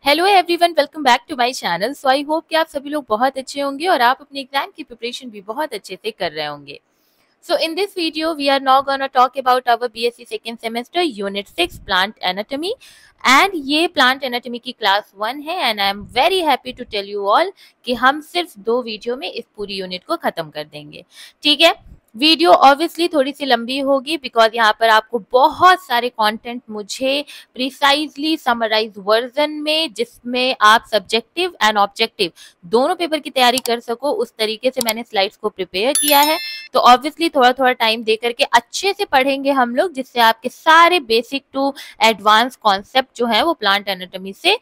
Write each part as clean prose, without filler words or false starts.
Hello everyone, welcome back to my channel. So I hope कि आप सभी लोग बहुत अच्छे होंगे और आप अपने एग्जाम की प्रिपरेशन भी बहुत अच्छे से कर रहे होंगे। So in this video we are now gonna talk about our BSc second semester unit 6 plant anatomy. And ये प्लांट एनाटॉमी की क्लास 1 है and I am very happy to tell you all कि हम सिर्फ 2 वीडियो में इस पूरी unit को खत्म कर देंगे। ठीक है, वीडियो ऑब्वियसली थोड़ी सी लंबी होगी बिकॉज यहाँ पर आपको बहुत सारे कंटेंट मुझे प्रिसाइजली समराइज वर्जन में, जिसमें आप सब्जेक्टिव एंड ऑब्जेक्टिव दोनों पेपर की तैयारी कर सको, उस तरीके से मैंने स्लाइड्स को प्रिपेयर किया है। तो ऑब्वियसली थोड़ा थोड़ा टाइम दे करके अच्छे से पढ़ेंगे हम लोग, जिससे आपके सारे बेसिक टू एडवांस कॉन्सेप्ट जो है वो प्लांट एनाटॉमी से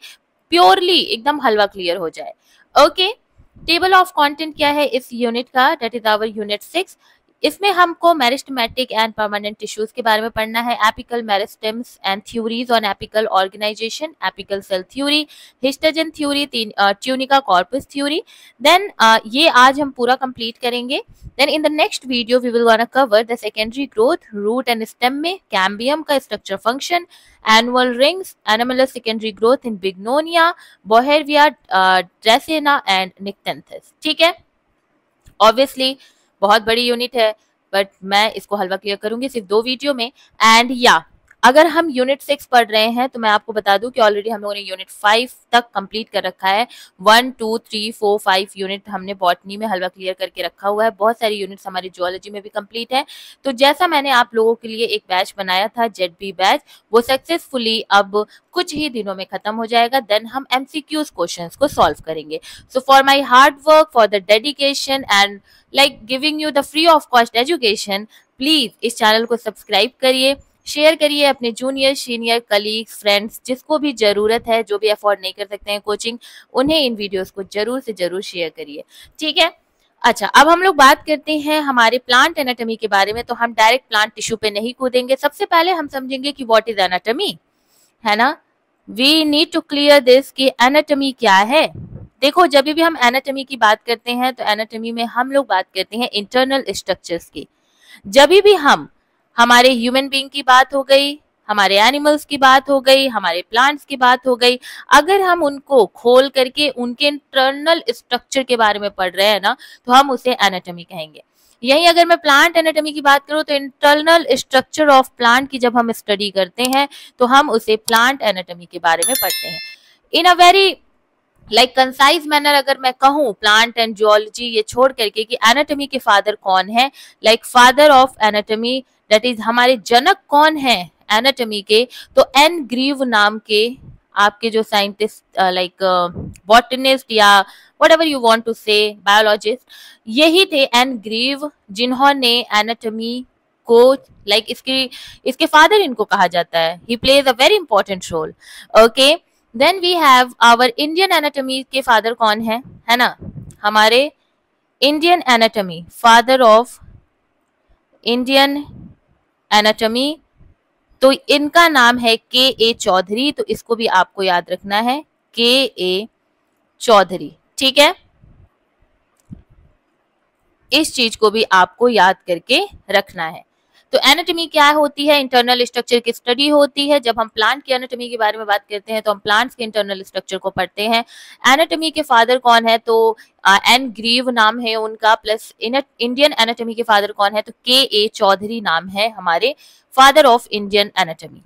प्योरली एकदम हलवा क्लियर हो जाए। ओके, टेबल ऑफ कंटेंट क्या है इस यूनिट का? That is our unit 6। इसमें हमको मेरिस्टेमेटिक एंड परमानेंट टिश्यूज के बारे में पढ़ना है, apical meristems and theories on apical organization, apical cell theory, histogen theory, tunica corpus theory. Then ये आज हम पूरा कंप्लीट करेंगे। Then in the next video we will gonna cover the secondary growth, root and stem में cambium का structure function, annual rings, animal secondary growth in Bignonia, Boerhavia, Dracaena and Nyctanthes. ठीक है, obviously बहुत बड़ी unit है but मैं इसको हलवा clear करूंगी सिर्फ 2 वीडियो में। एंड या अगर हम यूनिट 6 पढ़ रहे हैं तो मैं आपको बता दूं कि ऑलरेडी हम लोगों ने यूनिट 5 तक कंप्लीट कर रखा है। 1 2 3 4 5 यूनिट हमने बॉटनी में हलवा क्लियर करके रखा हुआ है। बहुत सारी यूनिट्स हमारी जियोलॉजी में भी कंप्लीट है। तो जैसा मैंने आप लोगों के लिए एक बैच बनाया था जेड बैच, वो सक्सेसफुली अब कुछ ही दिनों में खत्म हो जाएगा। देन हम एमसीक्यूज क्वेश्चंस को सॉल्व करेंगे। So for my hard work, for the dedication and like giving you the free of cost education, please इस चैनल को सब्सक्राइब करिए, शेयर करिए अपने जूनियर सीनियर कलीग्स फ्रेंड्स, जिसको भी जरूरत है, जो भी अफोर्ड नहीं कर सकते हैं कोचिंग, उन्हें इन वीडियोस को जरूर से जरूर शेयर करिए। ठीक है, अच्छा अब हम लोग बात करते हैं हमारे प्लांट एनाटॉमी के बारे में। तो हम डायरेक्ट प्लांट टिश्यू पे नहीं कूदेंगे, सबसे पहले हम समझेंगे कि व्हाट इज एनाटॉमी, है ना। We need to clear this कि एनाटॉमी क्या है। देखो, जब भी हम एनाटॉमी की बात करते हैं तो एनाटॉमी में हम लोग बात करते हैं इंटरनल स्ट्रक्चर्स की। जब भी हम हमारे ह्यूमन बीइंग की बात हो गई, हमारे एनिमल्स की बात हो गई, हमारे प्लांट्स की बात हो गई, अगर हम उनको खोल करके उनके इंटरनल स्ट्रक्चर के बारे में पढ़ रहे हैं ना, तो हम उसे एनाटॉमी कहेंगे। यही अगर मैं प्लांट एनाटॉमी की बात करूं तो इंटरनल स्ट्रक्चर ऑफ प्लांट की जब हम स्टडी करते हैं तो हम उसे प्लांट एनाटॉमी के बारे में पढ़ते हैं। In a very like concise manner अगर मैं कहूँ प्लांट एंड जियोलॉजी ये छोड़ करके कि एनाटॉमी के फादर कौन है, like father of anatomy, that is हमारे जनक कौन है एनाटॉमी के, तो एन ग्रीव नाम के आपके जो साइंटिस्ट लाइक बॉटनिस्ट या whatever you want to say biologist, यही थे एन ग्रीव, जिन्होंने एनाटॉमी को लाइक इसके फादर इनको कहा जाता है। He plays a very important role. Okay, then we have our Indian anatomy के फादर कौन है ना, हमारे Indian anatomy, father of Indian anatomy, तो इनका नाम है के ए चौधरी। तो इसको भी आपको याद रखना है, के ए चौधरी। ठीक है, इस चीज को भी आपको याद करके रखना है। तो एनाटॉमी क्या होती है? इंटरनल स्ट्रक्चर की स्टडी होती है। जब हम प्लांट की एनाटॉमी के बारे में बात करते हैं तो हम प्लांट्स के इंटरनल स्ट्रक्चर को पढ़ते हैं। एनाटॉमी के फादर कौन है? तो एन ग्रीव नाम है उनका, प्लस इंडियन एनाटॉमी के फादर कौन है? तो के ए चौधरी नाम है हमारे father of Indian anatomy.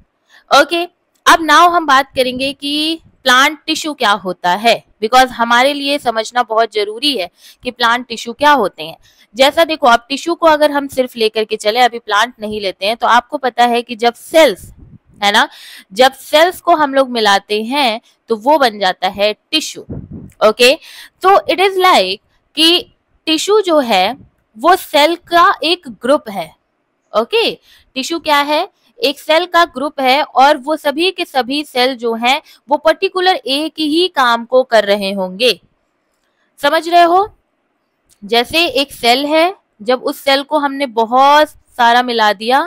Okay, अब नाउ हम बात करेंगे कि प्लांट टिश्यू क्या होता है, बिकॉज हमारे लिए समझना बहुत जरूरी है कि प्लांट टिश्यू क्या होते हैं। जैसा देखो, आप टिश्यू को अगर हम सिर्फ लेकर के चले, अभी प्लांट नहीं लेते हैं, तो आपको पता है कि जब सेल्स, है ना, जब सेल्स को हम लोग मिलाते हैं तो वो बन जाता है टिश्यू। ओके, तो इट इज लाइक कि टिश्यू जो है वो सेल का एक ग्रुप है। ओके, टिश्यू क्या है? एक सेल का ग्रुप है और वो सभी के सभी सेल जो हैं वो पर्टिकुलर एक ही काम को कर रहे होंगे। समझ रहे हो? जैसे एक सेल है, जब उस सेल को हमने बहुत सारा मिला दिया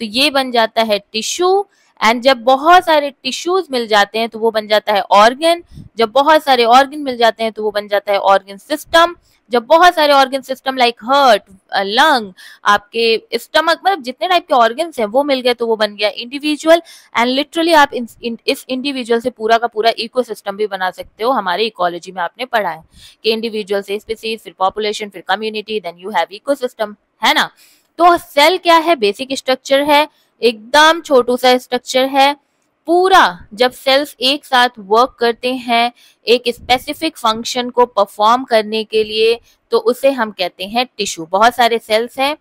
तो ये बन जाता है टिश्यू, एंड जब बहुत सारे टिश्यूज मिल जाते हैं तो वो बन जाता है ऑर्गन, जब बहुत सारे ऑर्गन मिल जाते हैं तो वो बन जाता है ऑर्गन सिस्टम, जब बहुत सारे organ system like heart, lung, आपके स्टमक, मतलब जितने टाइप के ऑर्गन्स हैं वो मिल गए तो वो बन गया इंडिविजुअल। एंड लिटरली आप इस इंडिविजुअल से पूरा का पूरा इकोसिस्टम भी बना सकते हो। हमारे इकोलॉजी में आपने पढ़ा है कि इंडिविजुअल से स्पीसीज, फिर पॉपुलेशन, फिर community, then you have ecosystem, है ना। तो सेल क्या है? बेसिक स्ट्रक्चर है, एकदम छोटू सा स्ट्रक्चर है पूरा। जब सेल्स एक साथ वर्क करते हैं एक स्पेसिफिक फंक्शन को परफॉर्म करने के लिए तो उसे हम कहते हैं टिश्यू। बहुत सारे सेल्स हैं,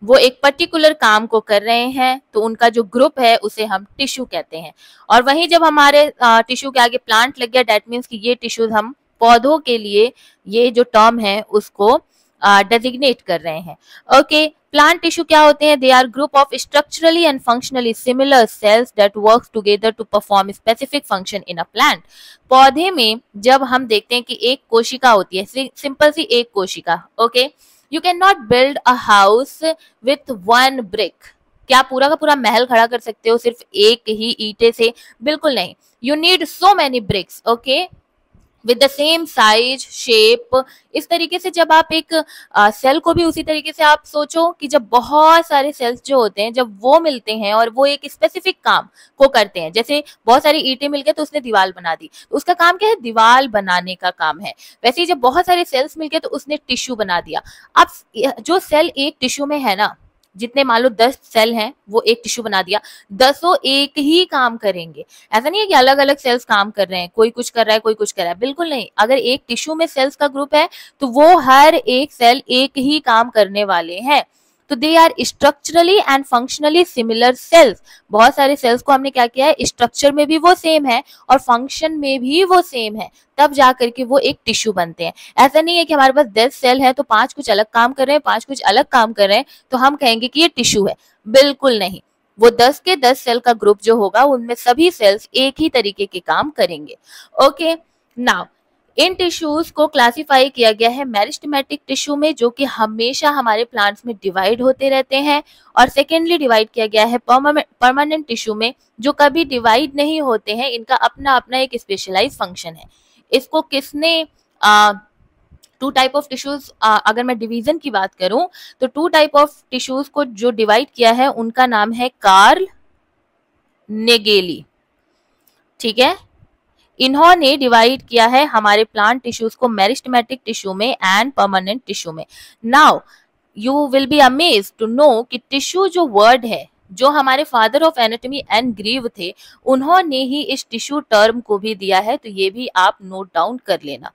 वो एक पर्टिकुलर काम को कर रहे हैं तो उनका जो ग्रुप है उसे हम टिश्यू कहते हैं। और वहीं जब हमारे टिश्यू के आगे प्लांट लग गया, डेट मीन्स कि ये टिश्यूज हम पौधों के लिए ये जो टर्म है उसको डेजिग्नेट कर रहे हैं। ओके, प्लांट टिश्यू क्या होते हैं? They are group of structurally and functionally similar cells that work together to perform specific function in a plant. पौधे में जब हम देखते हैं कि एक कोशिका होती है, सिंपल सी एक कोशिका, okay, you can not build a house with one brick. क्या पूरा का पूरा महल खड़ा कर सकते हो सिर्फ एक ही ईंटे से? बिल्कुल नहीं, you need so many bricks, okay, with the same size, shape. इस तरीके से जब आप एक सेल को भी उसी तरीके से आप सोचो कि जब बहुत सारे सेल्स जो होते हैं जब वो मिलते हैं और वो एक स्पेसिफिक काम को करते हैं, जैसे बहुत सारी ईंटें मिलकर तो उसने दीवार बना दी, तो उसका काम क्या है? दीवार बनाने का काम है। वैसे ही जब बहुत सारे सेल्स मिलके तो उसने टिश्यू बना दिया। अब जो सेल एक टिश्यू में है ना, जितने मान लो 10 सेल हैं वो एक टिश्यू बना दिया, 10 एक ही काम करेंगे। ऐसा नहीं है कि अलग अलग सेल्स काम कर रहे हैं, कोई कुछ कर रहा है कोई कुछ कर रहा है, बिल्कुल नहीं। अगर एक टिश्यू में सेल्स का ग्रुप है तो वो हर एक सेल एक ही काम करने वाले हैं। तो they are structurally and functionally similar cells. बहुत सारे सेल्स को हमने क्या किया है? स्ट्रक्चर में भी वो सेम है और फंक्शन में भी वो सेम है, तब जाकर के वो एक टिश्यू बनते हैं। ऐसा नहीं है कि हमारे पास 10 सेल है तो 5 कुछ अलग काम कर रहे हैं, 5 कुछ अलग काम कर रहे हैं तो हम कहेंगे कि ये टिश्यू है, बिल्कुल नहीं। वो 10 के 10 सेल का ग्रुप जो होगा उनमें सभी सेल्स एक ही तरीके के काम करेंगे। ओके, नाउ इन टिश्यूज को क्लासिफाई किया गया है मेरिस्टेमेटिक टिश्यू में, जो कि हमेशा हमारे प्लांट्स में डिवाइड होते रहते हैं, और सेकेंडली डिवाइड किया गया है परमानेंट टिश्यू में, जो कभी डिवाइड नहीं होते हैं, इनका अपना अपना एक स्पेशलाइज फंक्शन है। इसको किसने टू टाइप ऑफ टिश्यूज, अगर मैं डिवीजन की बात करूं तो 2 टाइप ऑफ टिश्यूज को जो डिवाइड किया है उनका नाम है कार्ल नेगेली, ठीक है। इन्होंने डिवाइड किया है हमारे प्लांट टिश्यूज को मेरिस्टेमेटिक टिश्यू में एंड परमानेंट टिश्यू में। Now you will be amazed to know कि टिश्यू जो वर्ड है, जो हमारे father of anatomy N Grew थे, उन्होंने ही इस टिश्यू टर्म को भी दिया है, तो ये भी आप नोट डाउन कर लेना।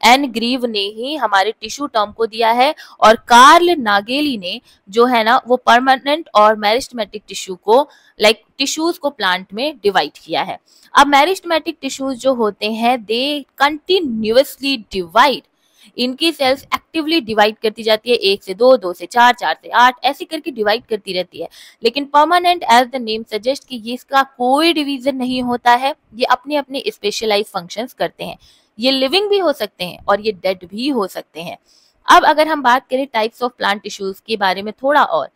एन ग्रीव ने ही हमारे टिश्यू टर्म को दिया है और कार्ल नागेली ने जो है ना वो परमानेंट और मेरिस्टेमेटिक टिश्यू को लाइक टिश्यूज को प्लांट में डिवाइड किया है। अब मेरिस्टेमेटिक टिश्यूज जो होते हैं दे कंटिन्यूअसली डिवाइड, इनकी सेल्स एक्टिवली डिवाइड करती जाती है, 1 से 2, 2 से 4, 4 से 8, ऐसे करके डिवाइड करती रहती है। लेकिन permanent as the name suggest कि ये इसका कोई डिवीजन नहीं होता है, ये अपने अपने स्पेशलाइज फंक्शंस करते हैं। ये लिविंग भी हो सकते हैं और ये डेड भी हो सकते हैं। अब अगर हम बात करें टाइप्स ऑफ प्लांट टिश्यूज के बारे में थोड़ा और,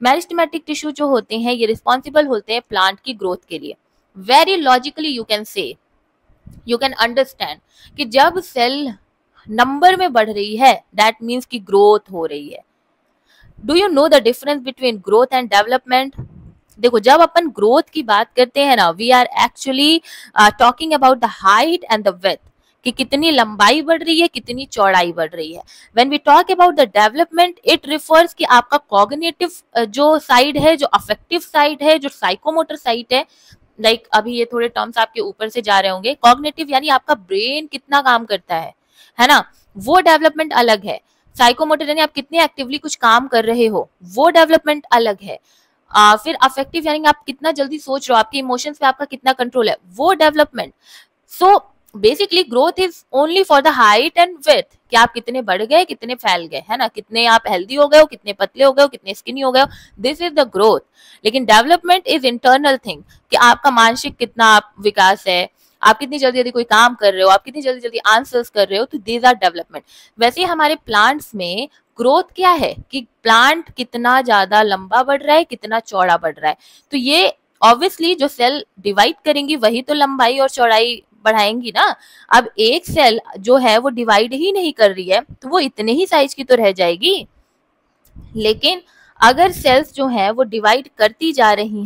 मेरिस्टेमेटिक टिश्यू जो होते हैं ये रिस्पॉन्सिबल होते हैं प्लांट की ग्रोथ के लिए। Very logically you can say, you can understand कि जब सेल नंबर में बढ़ रही है दैट मीन्स की ग्रोथ हो रही है। Do you know the difference between growth and development? देखो, जब अपन ग्रोथ की बात करते हैं ना, we are actually talking about the height and the width, कि कितनी लंबाई बढ़ रही है, कितनी चौड़ाई बढ़ रही है। When we talk about the development, it refers कि आपका कॉग्निटिव जो साइड है, जो अफेक्टिव साइड है, जो साइकोमोटर साइड है, लाइक अभी ये थोड़े टर्म्स आपके ऊपर से जा रहे होंगे। कॉग्निटिव यानी आपका ब्रेन कितना काम करता है ना, वो डेवलपमेंट अलग है। साइकोमोटर यानी आप कितने एक्टिवली कुछ काम कर रहे हो, वो डेवलपमेंट अलग है। फिर अफेक्टिव यानी आप कितना जल्दी सोच रहे हो, आपके इमोशंस पे आपका कितना कंट्रोल है, वो development. So basically growth is only for the height and width, कि आप कितने बढ़ गए, कितने फैल गए, है ना, कितने आप हेल्दी हो गए हो, कितने पतले हो गए हो, कितने स्किनी हो गए हो, दिस इज द ग्रोथ। लेकिन डेवलपमेंट इज इंटरनल थिंग, कि आपका मानसिक कितना आप विकास है, आप कितनी जल्दी जल्दी कोई काम कर रहे हो, आप कितनी जल्दी जल्दी आंसर्स कर रहे हो, तो दीज आर डेवलपमेंट। वैसे ही हमारे प्लांट्स में ग्रोथ क्या है कि प्लांट कितना ज्यादा लंबा बढ़ रहा है, कितना चौड़ा बढ़ रहा है। तो ये ऑब्वियसली जो सेल डिवाइड करेंगी वही तो लंबाई और चौड़ाई बढ़ाएंगी ना। अब एक सेल जो है वो डिवाइड ही नहीं कर रही है तो वो इतने ही साइज की तो रह जाएगी। लेकिन अगर सेल्स जो हैं वो डिवाइड करती जा रही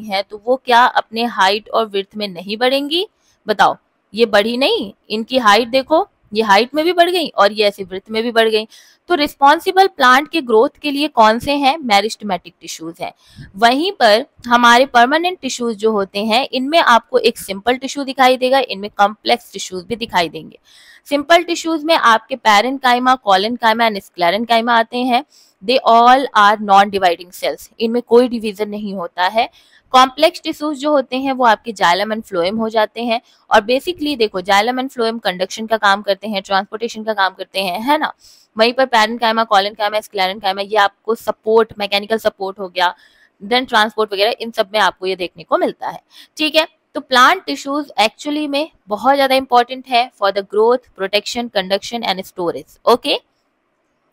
हैं तो वो क्या अपने हाइट और विड्थ में नहीं बढ़ेंगी? बताओ, ये बढ़ी नहीं, इनकी हाइट देखो, ये हाइट में भी बढ़ गई और ये ऐसे विड्थ में भी बढ़ गई। तो रिस्पॉन्सिबल प्लांट के ग्रोथ के लिए कौन से हैं? मेरिस्टेमेटिक टिश्यूज हैं। वहीं पर हमारे परमानेंट टिश्यूज जो होते हैं इनमें आपको एक सिंपल टिश्यू दिखाई देगा, इनमें कॉम्प्लेक्स टिश्यूज भी दिखाई देंगे। सिंपल टिश्यूज में आपके पैरेन्काइमा, कोलेनकाइमा एंड स्क्लेरेन्काइमा आते हैं। They all are non dividing cells, इनमें कोई डिवीजन नहीं होता है। कॉम्प्लेक्स टिश्यूज जो होते हैं वो आपके जाइलम एंड फ्लोएम हो जाते हैं। और बेसिकली देखो, जाइलम एंड फ्लोएम कंडक्शन का काम करते हैं, ट्रांसपोर्टेशन का काम करते हैं, है ना। वहीं पर पैरेन्काइमा, कोलेनकाइमा, स्क्लेरेन्काइमा ये आपको सपोर्ट, मैकेनिकल सपोर्ट हो गया, देन ट्रांसपोर्ट वगैरह, इन सब में आपको ये देखने को मिलता है। ठीक है, तो प्लांट टिश्यूज एक्चुअली में बहुत ज्यादा इंपॉर्टेंट है for the growth, protection, conduction and storage. Okay,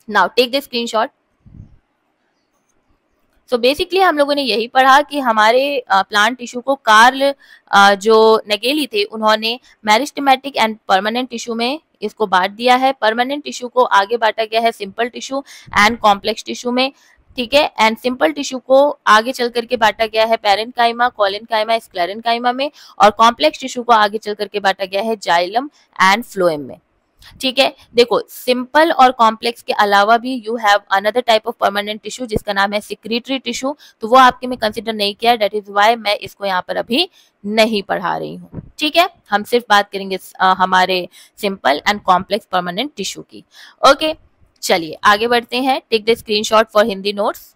now take the screenshot. तो बेसिकली हम लोगों ने यही पढ़ा कि हमारे प्लांट टिश्यू को कार्ल जो नेगेली थे उन्होंने मेरिस्टेमेटिक एंड परमानेंट टिश्यू में इसको बांट दिया है। परमानेंट टिश्यू को आगे बांटा गया है simple tissue and complex tissue में। ठीक है, एंड सिंपल टिश्यू को आगे चल करके बांटा गया है पैरेन्काइमा, कोलेनकाइमा, स्क्लेरेन्काइमा में, और कॉम्प्लेक्स टिश्यू को आगे चल करके बांटा गया है जाइलम एंड फ्लोएम में। ठीक है, देखो सिंपल और कॉम्प्लेक्स के अलावा भी you have another type of permanent tissue जिसका नाम है सिक्रीटरी टिश्यू, तो वो आपके में कंसिडर नहीं किया, दैट इज व्हाई मैं इसको यहाँ पर अभी नहीं पढ़ा रही हूँ। ठीक है, हम सिर्फ बात करेंगे हमारे simple and complex permanent tissue की। ओके, चलिए आगे बढ़ते हैं। Take the screenshot for Hindi notes.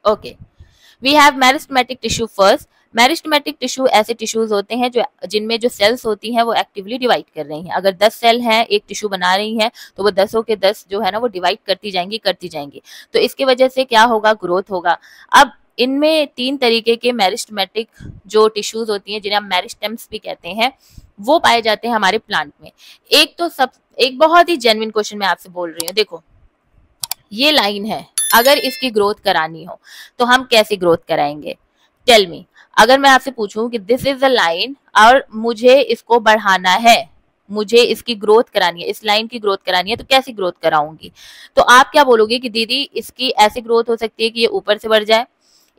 Okay, we have meristematic tissue first. Meristematic tissue ऐसे टिश्यूज होते हैं जो जिनमें जो सेल्स होती हैं वो एक्टिवली डिवाइड कर रही हैं। अगर 10 सेल हैं एक टिश्यू बना रही हैं तो वो 10 के 10 जो है ना वो डिवाइड करती जाएंगी। तो इसकी वजह से क्या होगा? ग्रोथ होगा। अब इनमें 3 तरीके के मेरिस्टेमेटिक जो टिश्यूज होती हैं जिन्हें हम मेरिस्टेम्स भी कहते हैं वो पाए जाते हैं हमारे प्लांट में। एक बहुत ही जेन्युइन क्वेश्चन मैं आपसे बोल रही हूँ। देखो ये लाइन है, अगर इसकी ग्रोथ करानी हो तो हम कैसे ग्रोथ कराएंगे? टेल मी, अगर मैं आपसे पूछूं कि दिस इज द लाइन और मुझे इसको बढ़ाना है, मुझे इसकी ग्रोथ करानी है, इस लाइन की ग्रोथ करानी है, तो कैसे ग्रोथ कराऊंगी? तो आप क्या बोलोगे कि दीदी इसकी ऐसी ग्रोथ हो सकती है कि ये ऊपर से बढ़ जाए,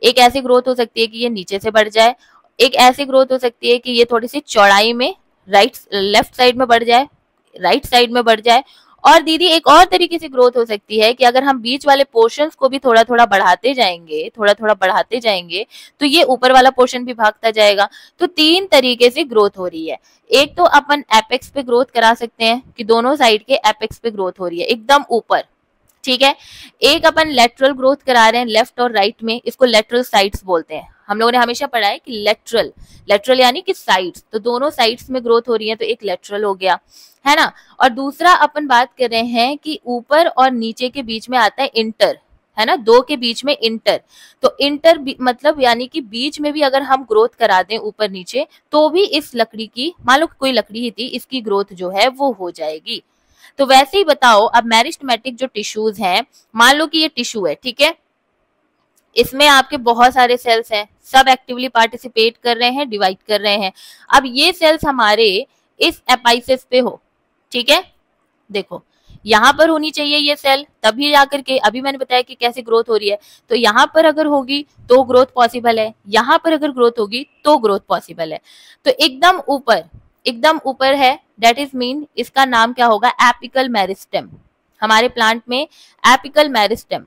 एक ऐसी ग्रोथ हो सकती है कि ये नीचे से बढ़ जाए, एक ऐसी ग्रोथ हो सकती है कि ये थोड़ी सी चौड़ाई में लेफ्ट साइड में बढ़ जाए, राइट साइड में बढ़ जाए, और दीदी एक और तरीके से ग्रोथ हो सकती है कि अगर हम बीच वाले पोर्शंस को भी थोड़ा थोड़ा बढ़ाते जाएंगे तो ये ऊपर वाला पोर्शन भी भागता जाएगा। तो 3 तरीके से ग्रोथ हो रही है। एक तो अपन एपेक्स पे ग्रोथ करा सकते हैं कि दोनों साइड के एपेक्स पे ग्रोथ हो रही है एकदम ऊपर। ठीक है, एक अपन लेटरल ग्रोथ करा रहे हैं लेफ्ट और राइट में, इसको लेटरल साइड्स बोलते हैं। हम लोगों ने हमेशा पढ़ा है कि लेटरल यानी कि साइड्स, तो दोनों साइड्स में ग्रोथ हो रही है तो एक लेटरल हो गया, है ना। और दूसरा अपन बात कर रहे हैं कि ऊपर और नीचे के बीच में आता है इंटर, है ना, 2 के बीच में इंटर। तो इंटर मतलब यानी कि बीच में भी अगर हम ग्रोथ करा दें ऊपर नीचे तो भी इस लकड़ी की, मान लो कोई लकड़ी ही थी, इसकी ग्रोथ जो है वो हो जाएगी। तो वैसे ही बताओ, अब मेरिस्टेमेटिक जो टिश्यूज हैं, मान लो कि ये टिश्यू है, ठीक है, इसमें आपके बहुत सारे सेल्स हैं, सब एक्टिवली पार्टिसिपेट कर रहे हैं, डिवाइड कर रहे हैं। अब ये सेल्स हमारे इस एपाइसिस पे हो, ठीक है, देखो यहाँ पर होनी चाहिए ये सेल, तभी जाकर के, अभी मैंने बताया कि कैसे ग्रोथ हो रही है, तो यहाँ पर अगर होगी तो ग्रोथ पॉसिबल है, यहाँ पर अगर ग्रोथ होगी तो ग्रोथ पॉसिबल है। तो एकदम ऊपर है, दैट इज मीन इसका नाम क्या होगा? Apical meristem. हमारे प्लांट में एपिकल मेरिस्टेम।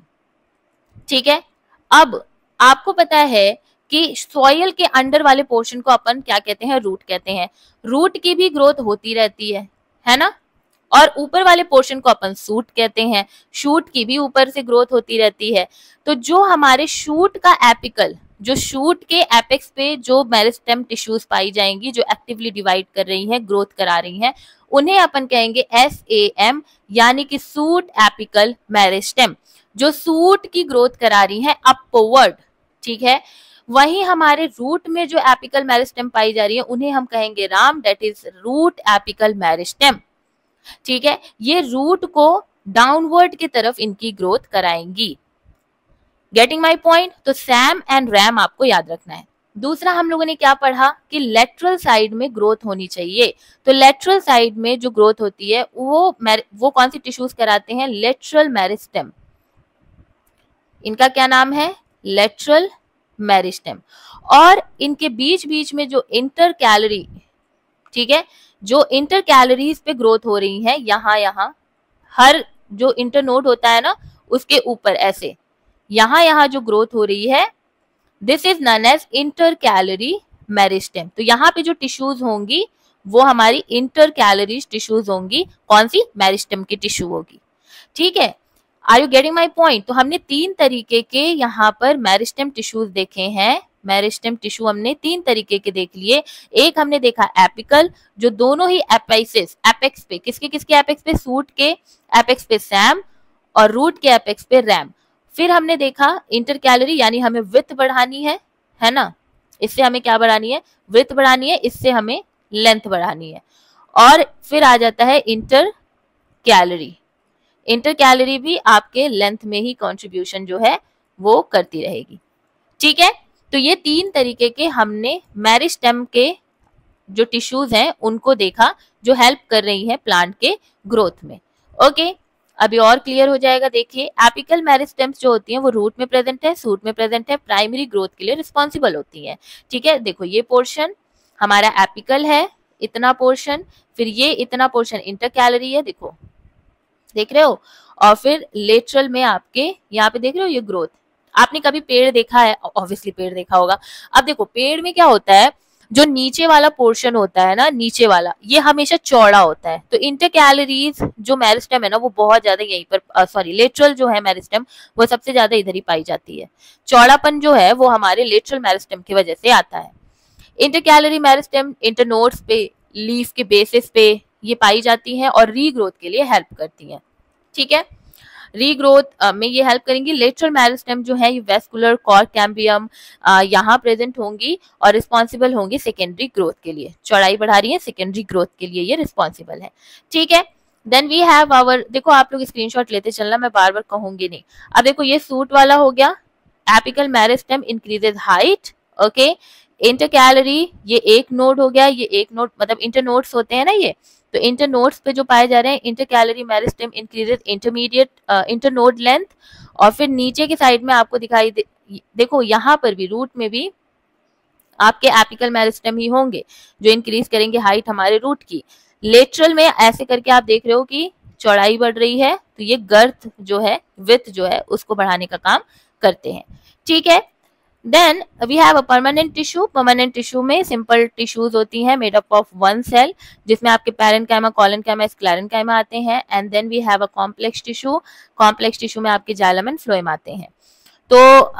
ठीक है, अब आपको पता है कि सॉइल के अंडर वाले पोर्शन को अपन क्या कहते हैं? रूट कहते हैं। रूट की भी ग्रोथ होती रहती है ना, और ऊपर वाले पोर्शन को अपन शूट कहते हैं, शूट की भी ऊपर से ग्रोथ होती रहती है। तो जो हमारे शूट का एपिकल, जो शूट के एपेक्स पे जो मेरिस्टेम टिश्यूज पाई जाएंगी जो एक्टिवली डिवाइड कर रही हैं, ग्रोथ करा रही हैं, उन्हें अपन कहेंगे SAM, यानी कि शूट एपिकल मेरिस्टेम, जो शूट की ग्रोथ करा रही है अपवर्ड। ठीक है, वहीं हमारे रूट में जो एपिकल मेरिस्टेम पाई जा रही है उन्हें हम कहेंगे RAM, that is root apical meristem. ठीक है, ये रूट को डाउनवर्ड की तरफ इनकी ग्रोथ कराएंगी। Getting my point. तो सैम एंड रैम आपको याद रखना है। दूसरा हम लोगों ने क्या पढ़ा कि लेटरल साइड में ग्रोथ होनी चाहिए। तो लेटरल साइड में जो ग्रोथ होती है वो कौन सी टिश्यूज कराते हैं? Lateral meristem. इनका क्या नाम है? Lateral meristem. और इनके बीच बीच में जो इंटर कैलोरी, ठीक है, जो इंटर कैलोरीज पे ग्रोथ हो रही है, यहाँ हर जो इंटरनोड होता है ना उसके ऊपर ऐसे यहाँ जो ग्रोथ हो रही है, this is known as intercalary meristem. तो यहाँ पे जो टिश्यूज होंगी वो हमारी इंटर कैलोरीज टिश्यूज होंगी। कौन सी? मेरिस्टेम की टिश्यू होगी। ठीक है, are you getting my point? तो हमने 3 तरीके के यहाँ पर मेरिस्टेम टिश्यूज देखे हैं। मेरिस्टेम टिश्यू हमने 3 तरीके के देख लिए। एक हमने देखा एपिकल, जो दोनों ही एपेक्स पे, किसके एपेक्स पे? सूट के एपेक्स पे सैम और रूट के एपेक्स पे रैम। फिर हमने देखा इंटर कैलोरी, यानी हमें विड्थ बढ़ानी है ना, इससे हमें क्या बढ़ानी है? विड्थ बढ़ानी है, इससे हमें लेंथ बढ़ानी है। और फिर आ जाता है इंटर कैलोरी। इंटर कैलोरी भी आपके लेंथ में ही कंट्रीब्यूशन जो है वो करती रहेगी। ठीक है, तो ये 3 तरीके के हमने मेरिस्टेम के जो टिश्यूज हैं उनको देखा, जो हेल्प कर रही है प्लांट के ग्रोथ में। ओके, अभी और क्लियर हो जाएगा। देखिए, एपिकल मेरिस्टेम्स जो होती हैं वो रूट में प्रेजेंट है, सूट में प्रेजेंट है, प्राइमरी ग्रोथ के लिए रिस्पॉन्सिबल होती हैं। ठीक है, देखो ये पोर्शन हमारा एपिकल है, इतना पोर्शन, फिर ये इतना पोर्शन इंटर कैलोरी है, देखो देख रहे हो, और फिर लेटरल में आपके यहाँ पे देख रहे हो ये ग्रोथ। आपने कभी पेड़ देखा है? ऑब्वियसली पेड़ देखा होगा। अब देखो पेड़ में क्या होता है, जो नीचे वाला पोर्शन होता है ना, नीचे वाला, ये हमेशा चौड़ा होता है। तो इंटर कैलोरीज जो मेरिस्टेम है ना वो बहुत ज्यादा यहीं पर, सॉरी लेटरल जो है मेरिस्टेम वो सबसे ज्यादा इधर ही पाई जाती है। चौड़ापन जो है वो हमारे लेटरल मेरिस्टेम की वजह से आता है। इंटर कैलोरी मेरिस्टेम इंटरनोड्स पे, लीफ के बेसिस पे ये पाई जाती हैं और रीग्रोथ के लिए हेल्प करती हैं। ठीक है, रीग्रोथ में ये हेल्प करेंगी। लेटरल मेरिस्टेम जो है ये वेस्कुलर कॉर्क कैम्बियम यहाँ प्रेजेंट होंगी और रिस्पॉन्सिबल होंगी सेकेंडरी ग्रोथ के लिए। चौड़ाई बढ़ा रही है, सेकेंडरी ग्रोथ के लिए ये रिस्पॉन्सिबल है। ठीक है, देन वी हैव आवर, देखो आप लोग स्क्रीनशॉट लेते चलना, मैं बार बार कहूंगी नहीं। अब देखो ये सूट वाला हो गया, apical meristem increases height. Okay, inter calorie ये एक नोड हो गया, ये एक नोड मतलब इंटर नोड्स होते हैं ना ये, तो इंटर नोड्स पे जो पाए जा रहे हैं, inter calorie meristem increases intermediate inter node length. और फिर नीचे की साइड में आपको दिखाई देखो यहाँ पर भी रूट में भी आपके एपिकल मेरिस्टेम ही होंगे जो इंक्रीज करेंगे हाइट हमारे रूट की। लेटरल में ऐसे करके आप देख रहे हो कि चौड़ाई बढ़ रही है, तो ये गर्थ जो है, विड्थ जो है उसको बढ़ाने का काम करते हैं। ठीक है, then we have a permanent tissue. Permanent tissue में सिंपल टिश्यूज होती हैं मेड अप ऑफ 1 सेल, जिसमें आपके पैरेन्काइमा, कोलेनकाइमा, स्क्लेरेन्काइमा आते हैं। And then we have a complex tissue. Complex tissue में आपके जाइलम एंड फ्लोएम आते हैं। तो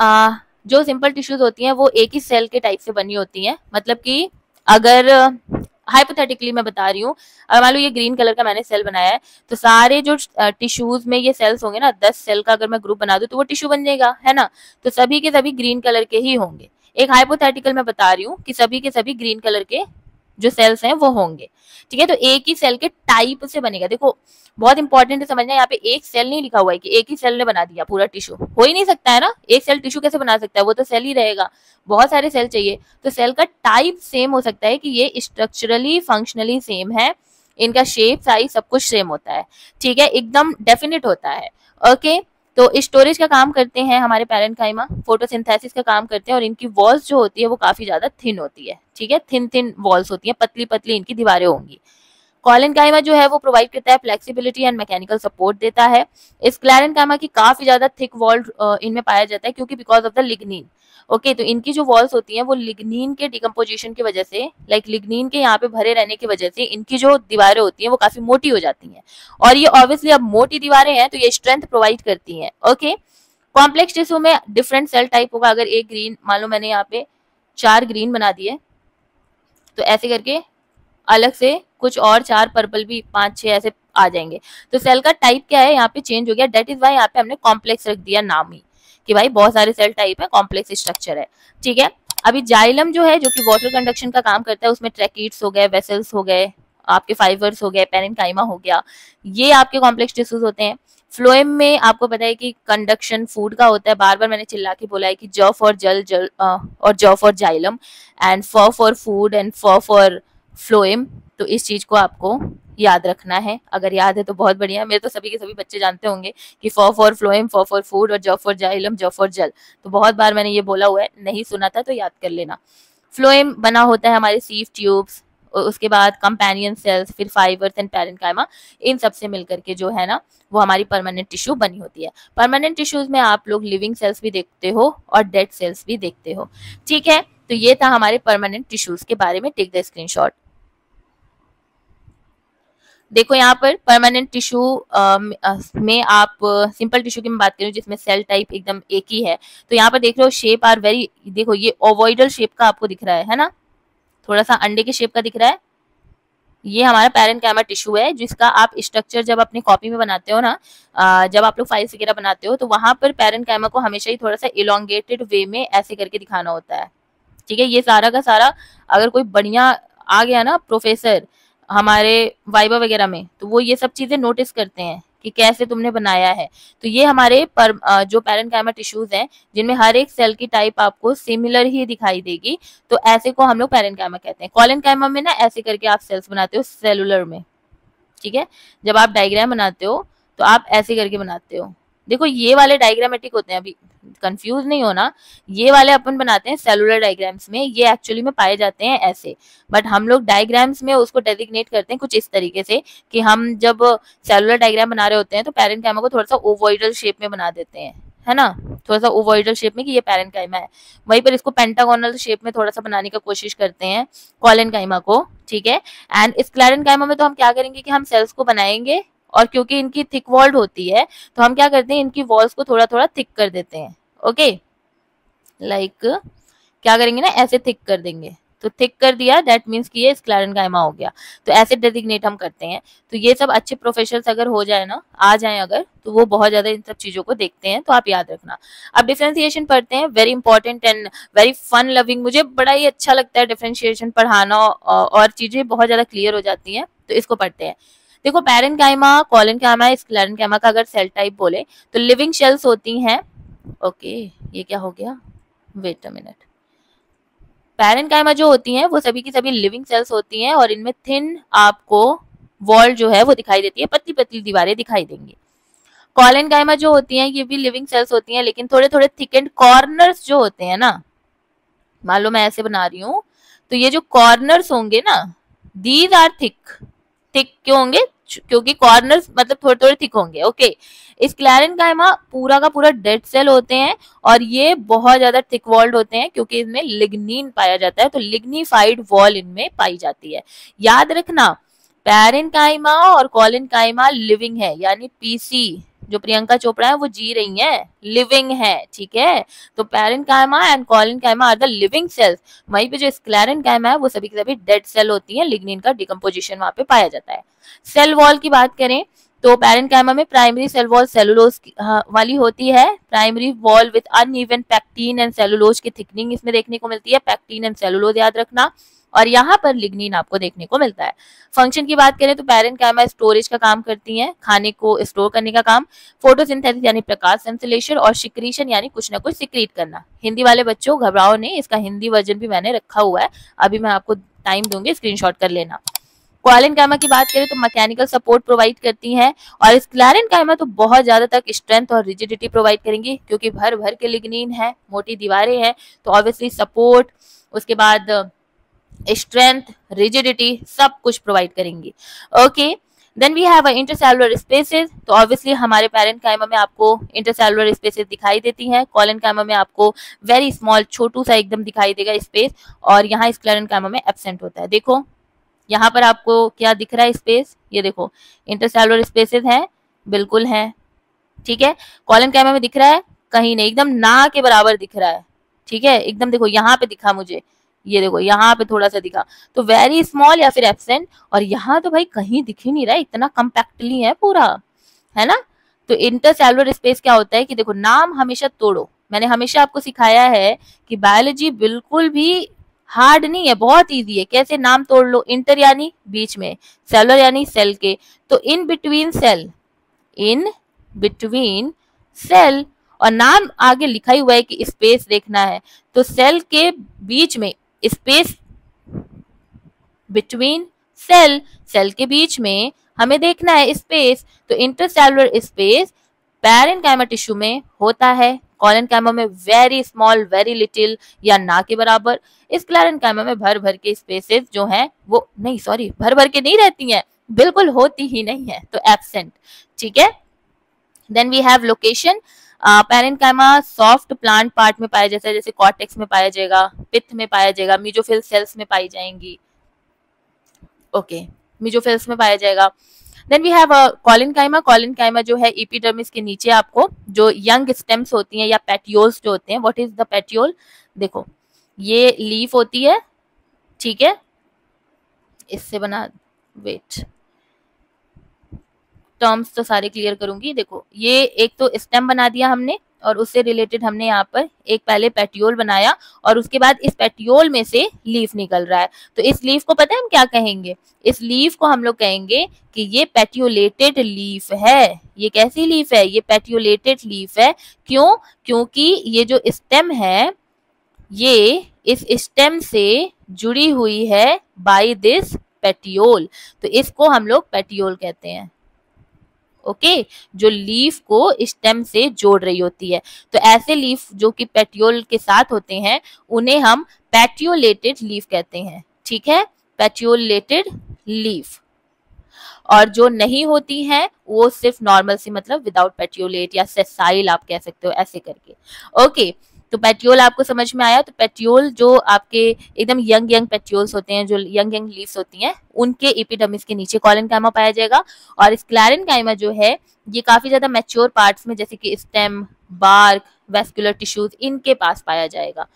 जो सिंपल टिश्यूज होती हैं वो एक ही सेल के टाइप से बनी होती हैं। मतलब कि अगर हाइपोथेटिकली मैं बता रही हूँ, अगर मान लो ये ग्रीन कलर का मैंने सेल बनाया है, तो सारे जो टिश्यूज में ये सेल्स होंगे ना, 10 सेल का अगर मैं ग्रुप बना दूं तो वो टिश्यू बन जाएगा, है ना। तो सभी के सभी ग्रीन कलर के ही होंगे। एक हाइपोथेटिकल मैं बता रही हूँ कि सभी के सभी ग्रीन कलर के जो सेल्स हैं वो होंगे। ठीक है, तो एक ही सेल के टाइप से बनेगा। देखो बहुत इंपॉर्टेंट है समझना, यहाँ पे एक सेल नहीं लिखा हुआ है कि एक ही सेल ने बना दिया पूरा टिश्यू, हो ही नहीं सकता है ना। एक सेल टिश्यू कैसे बना सकता है, वो तो सेल ही रहेगा, बहुत सारे सेल चाहिए। तो सेल का टाइप सेम हो सकता है कि ये स्ट्रक्चरली फंक्शनली सेम है, इनका शेप साइज सब कुछ सेम होता है। ठीक है, एकदम डेफिनेट होता है। ओके, तो स्टोरेज का काम करते हैं हमारे पैरेन्काइमा, फोटोसिंथेसिस का काम करते हैं, और इनकी वॉल्स जो होती है वो काफी ज्यादा थिन होती है। ठीक है, थिन वॉल्स होती है, पतली पतली इनकी दीवारें होंगी। कोलेनकाइमा जो है वो प्रोवाइड करता है फ्लेक्सिबिलिटी एंड मैकेनिकल सपोर्ट देता है। स्क्लेरेन्काइमा की काफी ज्यादा थिक वॉल इनमें पाया जाता है, क्योंकि because of the lignin. Okay, तो इनकी जो वॉल्स होती हैं वो लिग्निन के डिकम्पोजिशन की वजह से, लाइक लिग्निन के यहाँ पे भरे रहने की वजह से इनकी जो दीवारें होती हैं वो काफी मोटी हो जाती हैं। और ये ऑब्वियसली अब मोटी दीवारें हैं तो ये स्ट्रेंथ प्रोवाइड करती हैं। ओके, कॉम्प्लेक्स टिश्यू में डिफरेंट सेल टाइप होगा। अगर एक ग्रीन, मान लो मैंने यहाँ पे 4 ग्रीन बना दिए, तो ऐसे करके अलग से कुछ और 4 पर्पल भी 5-6 ऐसे आ जाएंगे। तो सेल का टाइप क्या है यहाँ पे चेंज हो गया, डेट इज वाई यहाँ पे हमने कॉम्प्लेक्स रख दिया नाम ही, कि भाई बहुत सारे सेल टाइप है, कॉम्प्लेक्स स्ट्रक्चर है। ठीक है, अभी जाइलम जो है जो कि वाटर कंडक्शन का काम करता है, उसमें ट्रैकीट्स हो गए, वेसल्स हो गए, आपके फाइबर्स हो गए, पैरेन्काइमा हो गया, ये आपके कॉम्प्लेक्स टिश्यूज होते हैं। फ्लोएम में आपको पता है कि कंडक्शन फूड का होता है, बार बार मैंने चिल्ला के बोला है कि ज फॉर जल और ज फॉर जाइलम एंड फ फॉर फूड एंड फ फॉर फ्लोएम। तो इस चीज को आपको याद रखना है, अगर याद है तो बहुत बढ़िया। मेरे तो सभी के सभी बच्चे जानते होंगे कि फ फॉर फ्लोएम, फ फॉर फूड और ज फॉर जाइलम, ज फॉर जल। तो बहुत बार मैंने ये बोला हुआ है, नहीं सुना था तो याद कर लेना। फ्लोएम बना होता है हमारे सीव ट्यूब्स, उसके बाद कंपेनियन सेल्स, फिर फाइबर्स एंड पैरेन्काइमा, इन सब से मिलकर के जो है ना वो हमारी परमानेंट टिश्यू बनी होती है। परमानेंट टिश्यूज में आप लोग लिविंग सेल्स भी देखते हो और डेड सेल्स भी देखते हो, ठीक है। तो ये था हमारे परमानेंट टिश्यूज के बारे में। Take the screenshot. देखो यहाँ पर परमानेंट टिश्यू में आप सिंपल टिश्यू की मैं बात करूँ जिसमें सेल टाइप एकदम एक ही है, तो यहाँ पर देख रहे हो शेप आर वेरी, देखो ये ओवॉइडल शेप का आपको दिख रहा है ना, थोड़ा सा अंडे के शेप का दिख रहा है। ये हमारा पैरेन्काइमा टिश्यू है जिसका आप स्ट्रक्चर जब अपनी कॉपी में बनाते हो ना, जब आप लोग फाइल्स वगैरह बनाते हो तो वहां पर पैरेन्काइमा को हमेशा ही थोड़ा सा इलोंगेटेड वे में ऐसे करके दिखाना होता है, ठीक है। ये सारा का सारा अगर कोई बढ़िया आ गया ना प्रोफेसर हमारे वाइवा वगैरह में, तो वो ये सब चीजें नोटिस करते हैं कि कैसे तुमने बनाया है। तो ये हमारे जो पैरेन्काइमा टिश्यूज हैं जिनमें हर एक सेल की टाइप आपको सिमिलर ही दिखाई देगी, तो ऐसे को हम लोग पैरेन्काइमा कहते हैं। कॉलेनकाइमा में ना ऐसे करके आप सेल्स बनाते हो सेलुलर में, ठीक है। जब आप डायग्राम बनाते हो तो आप ऐसे करके बनाते हो। देखो ये वाले डायग्रामेटिक होते हैं, अभी कंफ्यूज नहीं होना, ये वाले अपन बनाते हैं सेलुलर डायग्राम्स में, ये एक्चुअली में पाए जाते हैं ऐसे, बट हम लोग डायग्राम्स में उसको डेजिग्नेट करते हैं कुछ इस तरीके से कि हम जब सेलुलर डायग्राम बना रहे होते हैं तो पैरेन्काइमा को थोड़ा सा ओवॉइडल शेप में बना देते हैं, है ना, थोड़ा सा ओवॉइडल शेप में कि ये पैरेन्काइमा है। वहीं पर इसको पेंटागोनल शेप में थोड़ा सा बनाने का कोशिश करते हैं कॉलेनकाइमा को, ठीक है। एंड स्क्लेरेनकाइमा में तो हम क्या करेंगे कि हम सेल्स को बनाएंगे और क्योंकि इनकी थिक वॉल्ड होती है तो हम क्या करते हैं इनकी वॉल्स को थोड़ा थोड़ा थिक कर देते हैं, ओके। लाइक क्या करेंगे ना, ऐसे थिक कर देंगे, तो थिक कर दिया दैट मीन्स कि ये स्क्लेरेनकाइमा हो गया, तो ऐसे डेजिग्नेट हम करते हैं। तो ये सब अच्छे प्रोफेशनल्स अगर हो जाए ना, आ जाए अगर, तो वो बहुत ज्यादा इन सब चीजों को देखते हैं, तो आप याद रखना। अब डिफरेंशिएशन पढ़ते हैं, very important and very fun loving, मुझे बड़ा ही अच्छा लगता है डिफरेंशिएशन पढ़ाना और चीजें बहुत ज्यादा क्लियर हो जाती हैं, तो इसको पढ़ते हैं। देखो पैरेन्काइमा, कॉलेनकाइमा, स्क्लेरेनकाइमा का अगर सेल टाइप बोले तो लिविंग शेल्स होती हैं, ओके। ये क्या हो गया, वेट अ मिनट। पैरेन्काइमा जो होती हैं वो सभी की सभी लिविंग सेल्स होती हैं और इनमें थिन आपको वॉल जो है वो दिखाई देती है, पतली पतली दीवारें दिखाई देंगी। कॉलेनकाइमा जो होती हैं ये भी लिविंग सेल्स होती हैं लेकिन थोड़े थोड़े थिक एंड कॉर्नर्स जो होते हैं ना, मान लो मैं ऐसे बना रही हूँ तो ये जो कॉर्नर्स होंगे ना, दीज आर थिक। थिक क्यों होंगे, क्योंकि कॉर्नर्स मतलब थोड़े थोड़े थिक होंगे, ओके। स्क्लेरेनकाइमा पूरा का पूरा डेड सेल होते हैं और ये बहुत ज्यादा थिक वॉल्ड होते हैं क्योंकि इसमें लिग्निन पाया जाता है, तो लिग्निफाइड वॉल इनमें पाई जाती है। याद रखना पैरेन्काइमा और कॉलेनकाइमा लिविंग है, यानी पीसी जो प्रियंका चोपड़ा है वो जी रही हैं, लिविंग है, ठीक है। तो parenchyma and collenchyma are the living cells. वहीं पे जो स्क्लेरेनकाइमा है वो सभी की सभी डेड सेल होती हैं, लिग्निन का डिकम्पोजिशन वहां पे पाया जाता है। सेल वॉल की बात करें तो पैरेन्काइमा में प्राइमरी सेल वॉल सेलुलोज वाली होती है, primary wall with uneven pectin and cellulose की थिकनिंग इसमें देखने को मिलती है, पैक्टीन एंड सेलुलोज याद रखना, और यहाँ पर लिग्निन आपको देखने को मिलता है। फंक्शन की बात करें तो पैरेन्काइमा स्टोरेज का काम करती हैं, खाने को स्टोर करने का काम, फोटोसिंथेसिस यानी प्रकाश संश्लेषण, और सिक्रीशन यानी कुछ ना कुछ सिक्रीट करना। हिंदी वाले बच्चों घबराओ नहीं, इसका हिंदी वर्जन भी मैंने रखा हुआ है, अभी मैं आपको टाइम दूंगी, स्क्रीनशॉट कर लेना। कॉलेनकाइमा की बात करें तो मैकेनिकल सपोर्ट प्रोवाइड करती हैं और स्क्लेरेनकाइमा तो बहुत ज्यादा तक स्ट्रेंथ और रिजिडिटी प्रोवाइड करेंगी क्योंकि भर भर के लिग्निन है, मोटी दीवारें हैं, तो ऑब्वियसली सपोर्ट, उसके बाद स्ट्रेंथ, रिजिडिटी सब कुछ प्रोवाइड करेंगी, okay. Then we have intercellular spaces, तो ऑब्वियसली हमारे पैरेन्काइमा में आपको इंटरसेलुलर स्पेसेस दिखाई देती हैं, कॉलेनकाइमा में आपको वेरी स्मॉल छोटू सा एकदम दिखाई देगा स्पेस, और यहाँ स्क्लेरेनकाइमा में एब्सेंट होता है। देखो यहाँ पर आपको क्या दिख रहा है स्पेस, ये देखो इंटरसेलुलर स्पेसेस हैं, बिल्कुल हैं, ठीक है। कॉलेनकाइमा में दिख रहा है कहीं नहीं, एकदम ना के बराबर दिख रहा है, ठीक है, एकदम देखो यहाँ पे दिखा मुझे, ये देखो यहाँ पे थोड़ा सा दिखा, तो वेरी स्मॉल या फिर एब्सेंट, और यहाँ तो भाई कहीं दिख ही नहीं रहा है, इतना कम्पैक्टली है पूरा, है ना। तो इंटरसेलुलर स्पेस क्या होता है कि देखो नाम हमेशा तोड़ो, मैंने हमेशा आपको सिखाया है कि बायोलॉजी बिल्कुल भी हार्ड नहीं है, बहुत इजी है। कैसे, नाम तोड़ लो, इंटर यानी बीच में, सेलुलर यानी सेल के, तो in between cell, in between cell, और नाम आगे लिखा ही हुआ है कि स्पेस देखना है, तो सेल के बीच में स्पेस, बिटवीन सेल, सेल के बीच में हमें देखना है स्पेस, तो इंटरसेलुलर स्पेस पैरेन्काइमा टिश्यू में होता है, कॉलेनकाइमा में वेरी स्मॉल, वेरी लिटिल या ना के बराबर, स्क्लेरेन्काइमा में भर भर के स्पेसेस जो हैं वो नहीं, सॉरी, भर भर के नहीं रहती हैं, बिल्कुल होती ही नहीं है, तो एब्सेंट। ठीक है, then we have location. Parenchyma soft plant part में पाया जाता है, जैसे कॉर्टेक्स में पाया जाएगा, पित्त में पाया जाएगा, मीजोफिल सेल्स में पाई जाएंगी, ओके, मीजोफिल्स में पाया जाएगा। Then we have collenchyma. Collenchyma जो है एपिडर्मिस के नीचे आपको जो यंग स्टेम्स होती हैं या पेटियोल्स जो होते हैं, व्हाट इज द पेटियोल, देखो ये लीफ होती है, ठीक है, इससे बना, वेट, टर्म्स तो सारे क्लियर करूंगी। देखो ये एक तो स्टेम बना दिया हमने, और उससे रिलेटेड हमने यहाँ पर एक पहले पेटियोल बनाया, और उसके बाद इस पेटियोल में से लीफ निकल रहा है, तो इस लीफ को पता है हम क्या कहेंगे, इस लीफ को हम लोग कहेंगे कि ये पेटियोलेटेड लीफ है। ये कैसी लीफ है, ये पेटियोलेटेड लीफ है। क्यों, क्योंकि ये जो स्टेम है ये इस स्टेम से जुड़ी हुई है बाय दिस पेटियोल, तो इसको हम लोग पेटियोल कहते हैं, ओके, जो लीफ को स्टेम से जोड़ रही होती है। तो ऐसे लीफ जो कि पेटियोल के साथ होते हैं उन्हें हम पेटियोलेटेड लीफ कहते हैं, ठीक है, पेटियोलेटेड लीफ। और जो नहीं होती हैं वो सिर्फ नॉर्मल सी, मतलब विदाउट पेटियोलेट या सेसाइल आप कह सकते हो, ऐसे करके, ओके। तो पेटियोल आपको समझ में आया। तो पेटियोल जो आपके एकदम यंग यंग पेटियोल्स होते हैं, जो यंग यंग लीव्स होती हैं, उनके एपिडर्मिस के नीचे कॉलेनकाइमा पाया जाएगा। और स्क्लेरेन्काइमा जो है ये काफी ज्यादा मैच्योर पार्ट्स में, जैसे कि स्टेम, बार्क, वेस्कुलर टिश्यूज, इनके पास पाया जाएगा।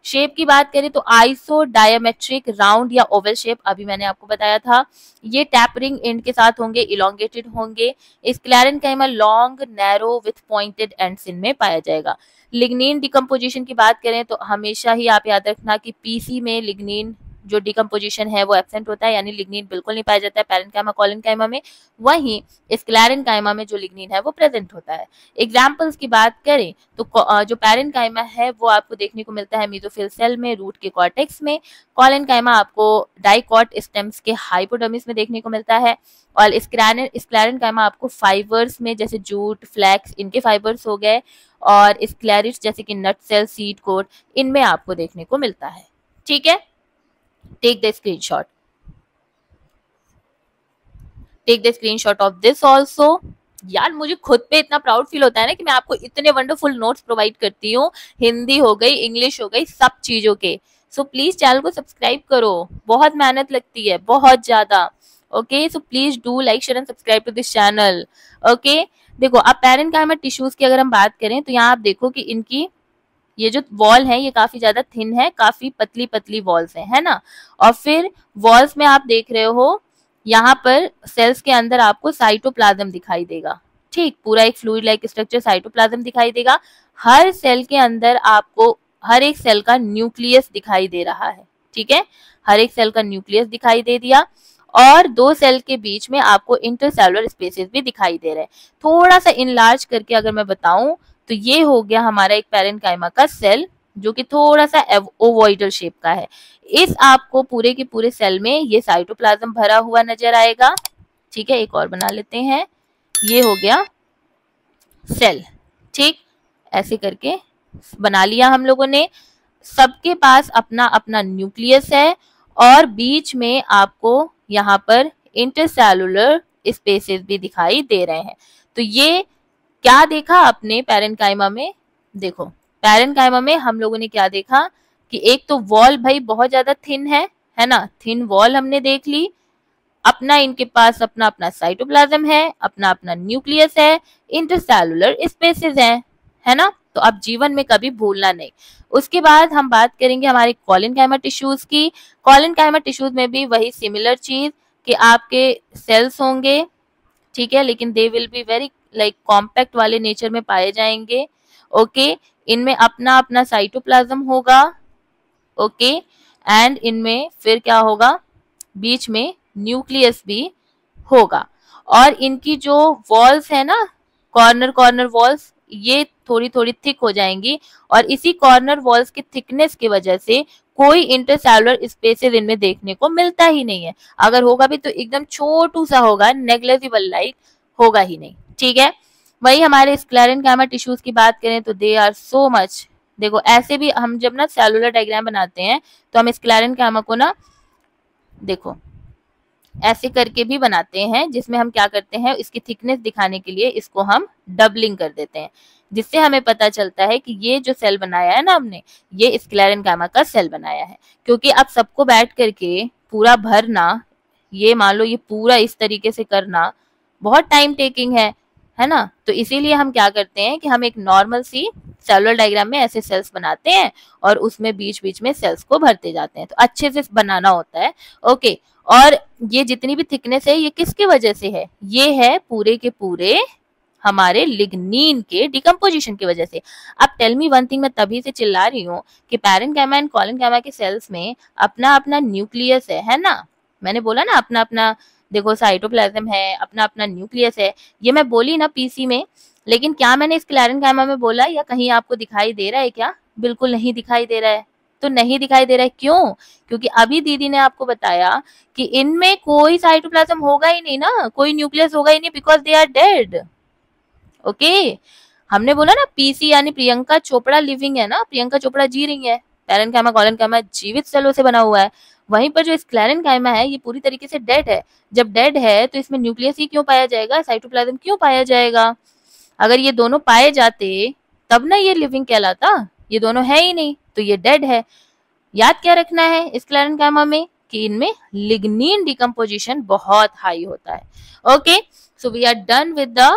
शेप की बात करें तो आइसो डायमेट्रिक, राउंड या ओवल शेप, अभी मैंने आपको बताया था। ये टैपरिंग एंड के साथ होंगे, इलोंगेटेड होंगे। Sclerenchyma long, narrow with pointed ends इनमें पाया जाएगा। लिग्निन डिकम्पोजिशन की बात करें तो हमेशा ही आप याद रखना कि पीसी में लिग्निन जो डिकम्पोजिशन है वो एब्सेंट होता है, यानी लिग्निन बिल्कुल नहीं पाया जाता है पैरेन्काइमा, कॉलेनकाइमा में। वहीं स्क्लेरेन्काइमा में जो लिग्निन है वो प्रेजेंट होता है। एग्जाम्पल्स की बात करें तो जो पैरेन्काइमा है वो आपको देखने को मिलता है मेसोफिल सेल में, रूट के कॉर्टेक्स में। कॉलेनकाइमा आपको डाइकॉट स्टेम्स के हाइपोडर्मिस में देखने को मिलता है। और स्क्लेरेन्काइमा आपको फाइबर्स में, जैसे जूट, फ्लैक्स, इनके फाइबर्स हो गए, और स्क्लेरिट्स जैसे कि नट सेल, सीड कोट, इनमें आपको देखने को मिलता है। ठीक है, take the screenshot, take the screenshot of this also. यार मुझे खुद पे इतना प्राउड फील होता है ना कि मैं आपको इतने वंडरफुल नोट्स प्रोवाइड करती हूँ, हिंदी हो गई, इंग्लिश हो गई, सब चीजों के। सो प्लीज चैनल को सब्सक्राइब करो, बहुत मेहनत लगती है, बहुत ज्यादा, okay. So please do like, share and subscribe to this channel, okay. देखो अब पैरेन्काइमा टिश्यूज की अगर हम बात करें तो यहाँ आप देखो कि इनकी ये जो वॉल है ये काफी ज्यादा थिन है, काफी पतली पतली वॉल्स है ना। और फिर वॉल्स में आप देख रहे हो यहाँ पर सेल्स के अंदर आपको साइटोप्लाज्म दिखाई देगा, ठीक, पूरा एक फ्लूइड लाइक स्ट्रक्चर साइटोप्लाज्म दिखाई देगा। हर सेल के अंदर आपको हर एक सेल का न्यूक्लियस दिखाई दे रहा है, ठीक है, हर एक सेल का न्यूक्लियस दिखाई दे दिया। और दो सेल के बीच में आपको इंटरसेलुलर स्पेसेस भी दिखाई दे रहे हैं। थोड़ा सा इनलार्ज करके अगर मैं बताऊं तो ये हो गया हमारा एक पैरेन्काइमा का सेल, जो कि थोड़ा सा ओवॉइडल शेप का है। इस आपको पूरे के पूरे सेल में ये साइटोप्लाज्म भरा हुआ नजर आएगा, ठीक है। एक और बना लेते हैं, ये हो गया सेल, ठीक, ऐसे करके बना लिया हम लोगों ने। सबके पास अपना अपना न्यूक्लियस है, और बीच में आपको यहाँ पर इंटरसेलुलर स्पेसेस भी दिखाई दे रहे हैं। तो ये क्या देखा आपने पैरेन्काइमा में, देखो पैरेन्काइमा में हम लोगों ने क्या देखा कि एक तो वॉल भाई बहुत ज्यादा थिन है ना, थिन वॉल हमने देख ली, अपना इनके पास अपना अपना साइटोप्लाज्म है, अपना अपना न्यूक्लियस है, इंटरसेलुलर स्पेसेस है ना। तो अब जीवन में कभी भूलना नहीं। उसके बाद हम बात करेंगे हमारे कॉलेनकाइमा टिश्यूज की। कॉलेनकाइमा टिश्यूज में भी वही सिमिलर चीज कि आपके सेल्स होंगे, ठीक है, लेकिन they will be very like compact वाले नेचर में पाए जाएंगे, ओके। इनमें अपना अपना साइटोप्लाज्म होगा, ओके। एंड इनमें फिर क्या होगा, बीच में न्यूक्लियस भी होगा। और इनकी जो वॉल्स है ना, कॉर्नर कॉर्नर वॉल्स, ये थोड़ी थोड़ी थिक हो जाएंगी और इसी कॉर्नर वॉल्स की थिकनेस की वजह से कोई इंटरसेलुलर स्पेसेस इनमें देखने को मिलता ही नहीं है। अगर होगा भी तो एकदम छोटू सा होगा, नेग्लेजिबल लाइक होगा ही नहीं। ठीक है, वही हमारे स्क्लेरेनकाइमा टिश्यूज की बात करें तो दे आर सो मच, देखो ऐसे भी हम जब ना सेलुलर डायग्राम बनाते हैं तो हम स्क्लेरेनकाइमा को ना देखो ऐसे करके भी बनाते हैं, जिसमें हम क्या करते हैं, इसकी थिकनेस दिखाने के लिए इसको हम डबलिंग कर देते हैं, जिससे हमें पता चलता है कि ये जो सेल बनाया है ना हमने, ये स्क्लेरेनकाइमा का सेल बनाया है। क्योंकि अब सबको बैठ करके पूरा भरना, ये मान लो ये पूरा इस तरीके से करना बहुत टाइम टेकिंग है ना। तो इसीलिए हम क्या करते हैं कि हम एक नॉर्मल सी सेलुलर डायग्राम में ऐसे सेल्स बनाते हैं और उसमें बीच बीच में सेल्स को भरते जाते हैं, तो अच्छे से बनाना होता है। ओके, और ये जितनी भी थिकनेस है ये किसकी वजह से है, ये है पूरे के पूरे हमारे लिग्निन के डिकम्पोजिशन की वजह से। अब टेल मी वन थिंग, मैं तभी से चिल्ला रही हूँ कि पैरेन्काइमा एंड कोलेनकाइमा के सेल्स में अपना अपना न्यूक्लियस है ना। मैंने बोला ना अपना अपना, देखो साइटोप्लाज्म है, अपना अपना न्यूक्लियस है, ये मैं बोली ना पीसी में। लेकिन क्या मैंने स्क्लेरेनकाइमा में बोला या कहीं आपको दिखाई दे रहा है क्या? बिल्कुल नहीं दिखाई दे रहा है। तो नहीं दिखाई दे रहा है क्यों? क्योंकि अभी दीदी ने आपको बताया कि इनमें कोई साइटोप्लाज्म होगा ही नहीं ना, कोई न्यूक्लियस होगा ही नहीं, because they are dead. Okay, हमने बोला ना पीसी यानी प्रियंका चोपड़ा लिविंग है ना, प्रियंका चोपड़ा जी रही है, पैरेन्काइमा कोलेनकाइमा जीवित सेलों से बना हुआ है। वहीं पर जो स्क्लेरेनकाइमा है ये पूरी तरीके से डेड है। जब डेड है तो इसमें न्यूक्लियस ही क्यों पाया जाएगा, साइटोप्लाज्म क्यों पाया जाएगा? अगर ये दोनों पाए जाते तब ना ये लिविंग कहलाता, ये दोनों है ही नहीं तो ये डेड है। याद क्या रखना है स्क्लेरेनकाइमा में कि इनमें लिग्निन डिकम्पोजिशन बहुत हाई होता है। Okay, so we are done with the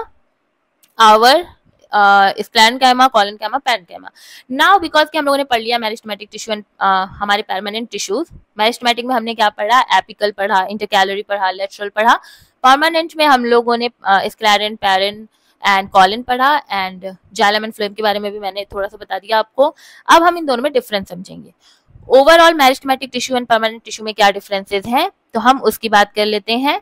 our sclerenchyma, collenchyma, parenchyma. Now because कि हम लोगों ने पढ़ लिया मेरिस्टेमेटिक टिश्यू एंड हमारे परमानेंट टिश्यूज। मेरिस्टेमेटिक में हमने क्या पढ़ा, एपिकल पढ़ा, इंटरकैलरी पढ़ा, लेटरल पढ़ा। परमानेंट में हम लोगों ने स्क्लेरेन, पैरेन एंड कॉलन पढ़ा एंड जाइलम एंड फ्लोएम के बारे में भी मैंने थोड़ा सा बता दिया आपको। अब हम इन दोनों में डिफरेंस समझेंगे। Overall meristematic tissue and permanent tissue में क्या डिफरेंसेस हैं, तो हम उसकी बात कर लेते हैं।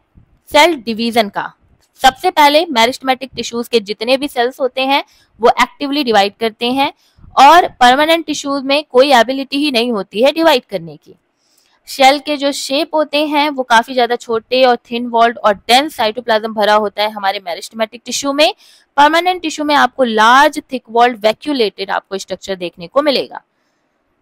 सेल डिवीजन का, सबसे पहले मेरिस्टेमेटिक टिश्यूज के जितने भी सेल्स होते हैं वो एक्टिवली डिवाइड करते हैं और परमानेंट टिश्यूज में कोई एबिलिटी ही नहीं होती है डिवाइड करने की। शेल के जो शेप होते हैं वो काफी ज्यादा छोटे और थिन वॉल्ड और डेंस साइटोप्लाज्म भरा होता है हमारे मेरिस्टेमेटिक टिश्यू में। परमानेंट टिश्यू में आपको लार्ज थिक वॉल्ड वैक्यूलेटेड आपको स्ट्रक्चर देखने को मिलेगा।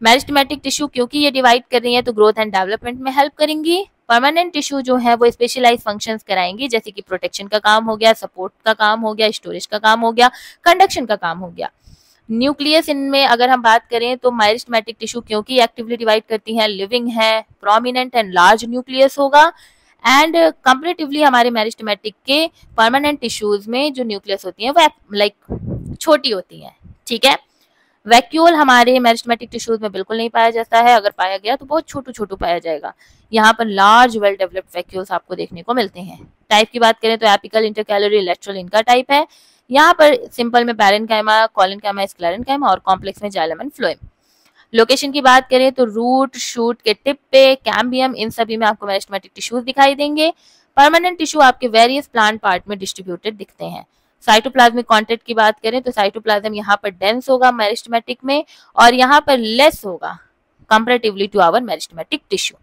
मेरिस्टेमेटिक टिश्यू क्योंकि ये डिवाइड कर रही है तो ग्रोथ एंड डेवलपमेंट में हेल्प करेंगी। परमानेंट टिश्यू जो है वो स्पेशलाइज फंक्शंस कराएंगी, जैसे कि प्रोटेक्शन का काम हो गया, सपोर्ट का काम हो गया, स्टोरेज का काम हो गया, कंडक्शन का काम हो गया। न्यूक्लियस इनमें अगर हम बात करें तो मेरिस्टेमेटिक टिश्यू क्योंकि एक्टिवली डिवाइड करती है, लिविंग है, प्रोमिनेंट एंड लार्ज न्यूक्लियस होगा। एंड कंपैरेटिवली हमारे मेरिस्टेमेटिक के परमानेंट टिश्यूज में जो न्यूक्लियस होती है वो लाइक छोटी होती है। ठीक है, वैक्यूल हमारे मेरिस्टेमेटिक टिश्यूज में बिल्कुल नहीं पाया जाता है, अगर पाया गया तो बहुत छोटू छोटू पाया जाएगा। यहाँ पर लार्ज वेल डेवलप्ड वैक्यूल्स आपको देखने को मिलते हैं। टाइप की बात करें तो एपिकल, इंटरकैलरी, लेटरल इनका टाइप है। यहाँ पर सिंपल में पैरेन्काइमा, कोलेनकाइमा, स्क्लेरेनकाइमा और कॉम्प्लेक्स में जाइलम एंड फ्लोएम। लोकेशन की बात करें तो रूट, शूट के टिप पे, कैम्बियम, इन सभी में आपको मेरिस्टेमेटिक टिश्यूज दिखाई देंगे। परमानेंट टिश्यू आपके वेरियस प्लांट पार्ट में डिस्ट्रीब्यूटेड दिखते हैं। साइटोप्लाज्मिक कंटेंट की बात करें तो साइटोप्लाज्म यहाँ पर डेंस होगा मेरिस्टेमेटिक में और यहाँ पर लेस होगा comparatively to our meristematic tissue.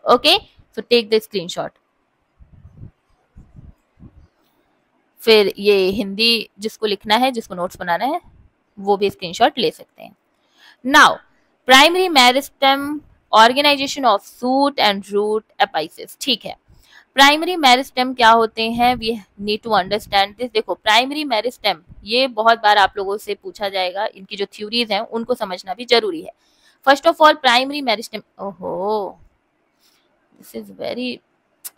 Okay, so take the screenshot. फिर ये हिंदी जिसको लिखना है, जिसको नोट्स बनाना है, वो भी स्क्रीनशॉट ले सकते हैं। Now primary meristem, organization of shoot and root apices. ठीक है, प्राइमरी मेरिस्टेम क्या होते हैं, we need to understand this. देखो प्राइमरी मेरिस्टेम ये बहुत बार आप लोगों से पूछा जाएगा, इनकी जो थ्योरीज हैं उनको समझना भी जरूरी है। First of all primary meristem, ओहो this is very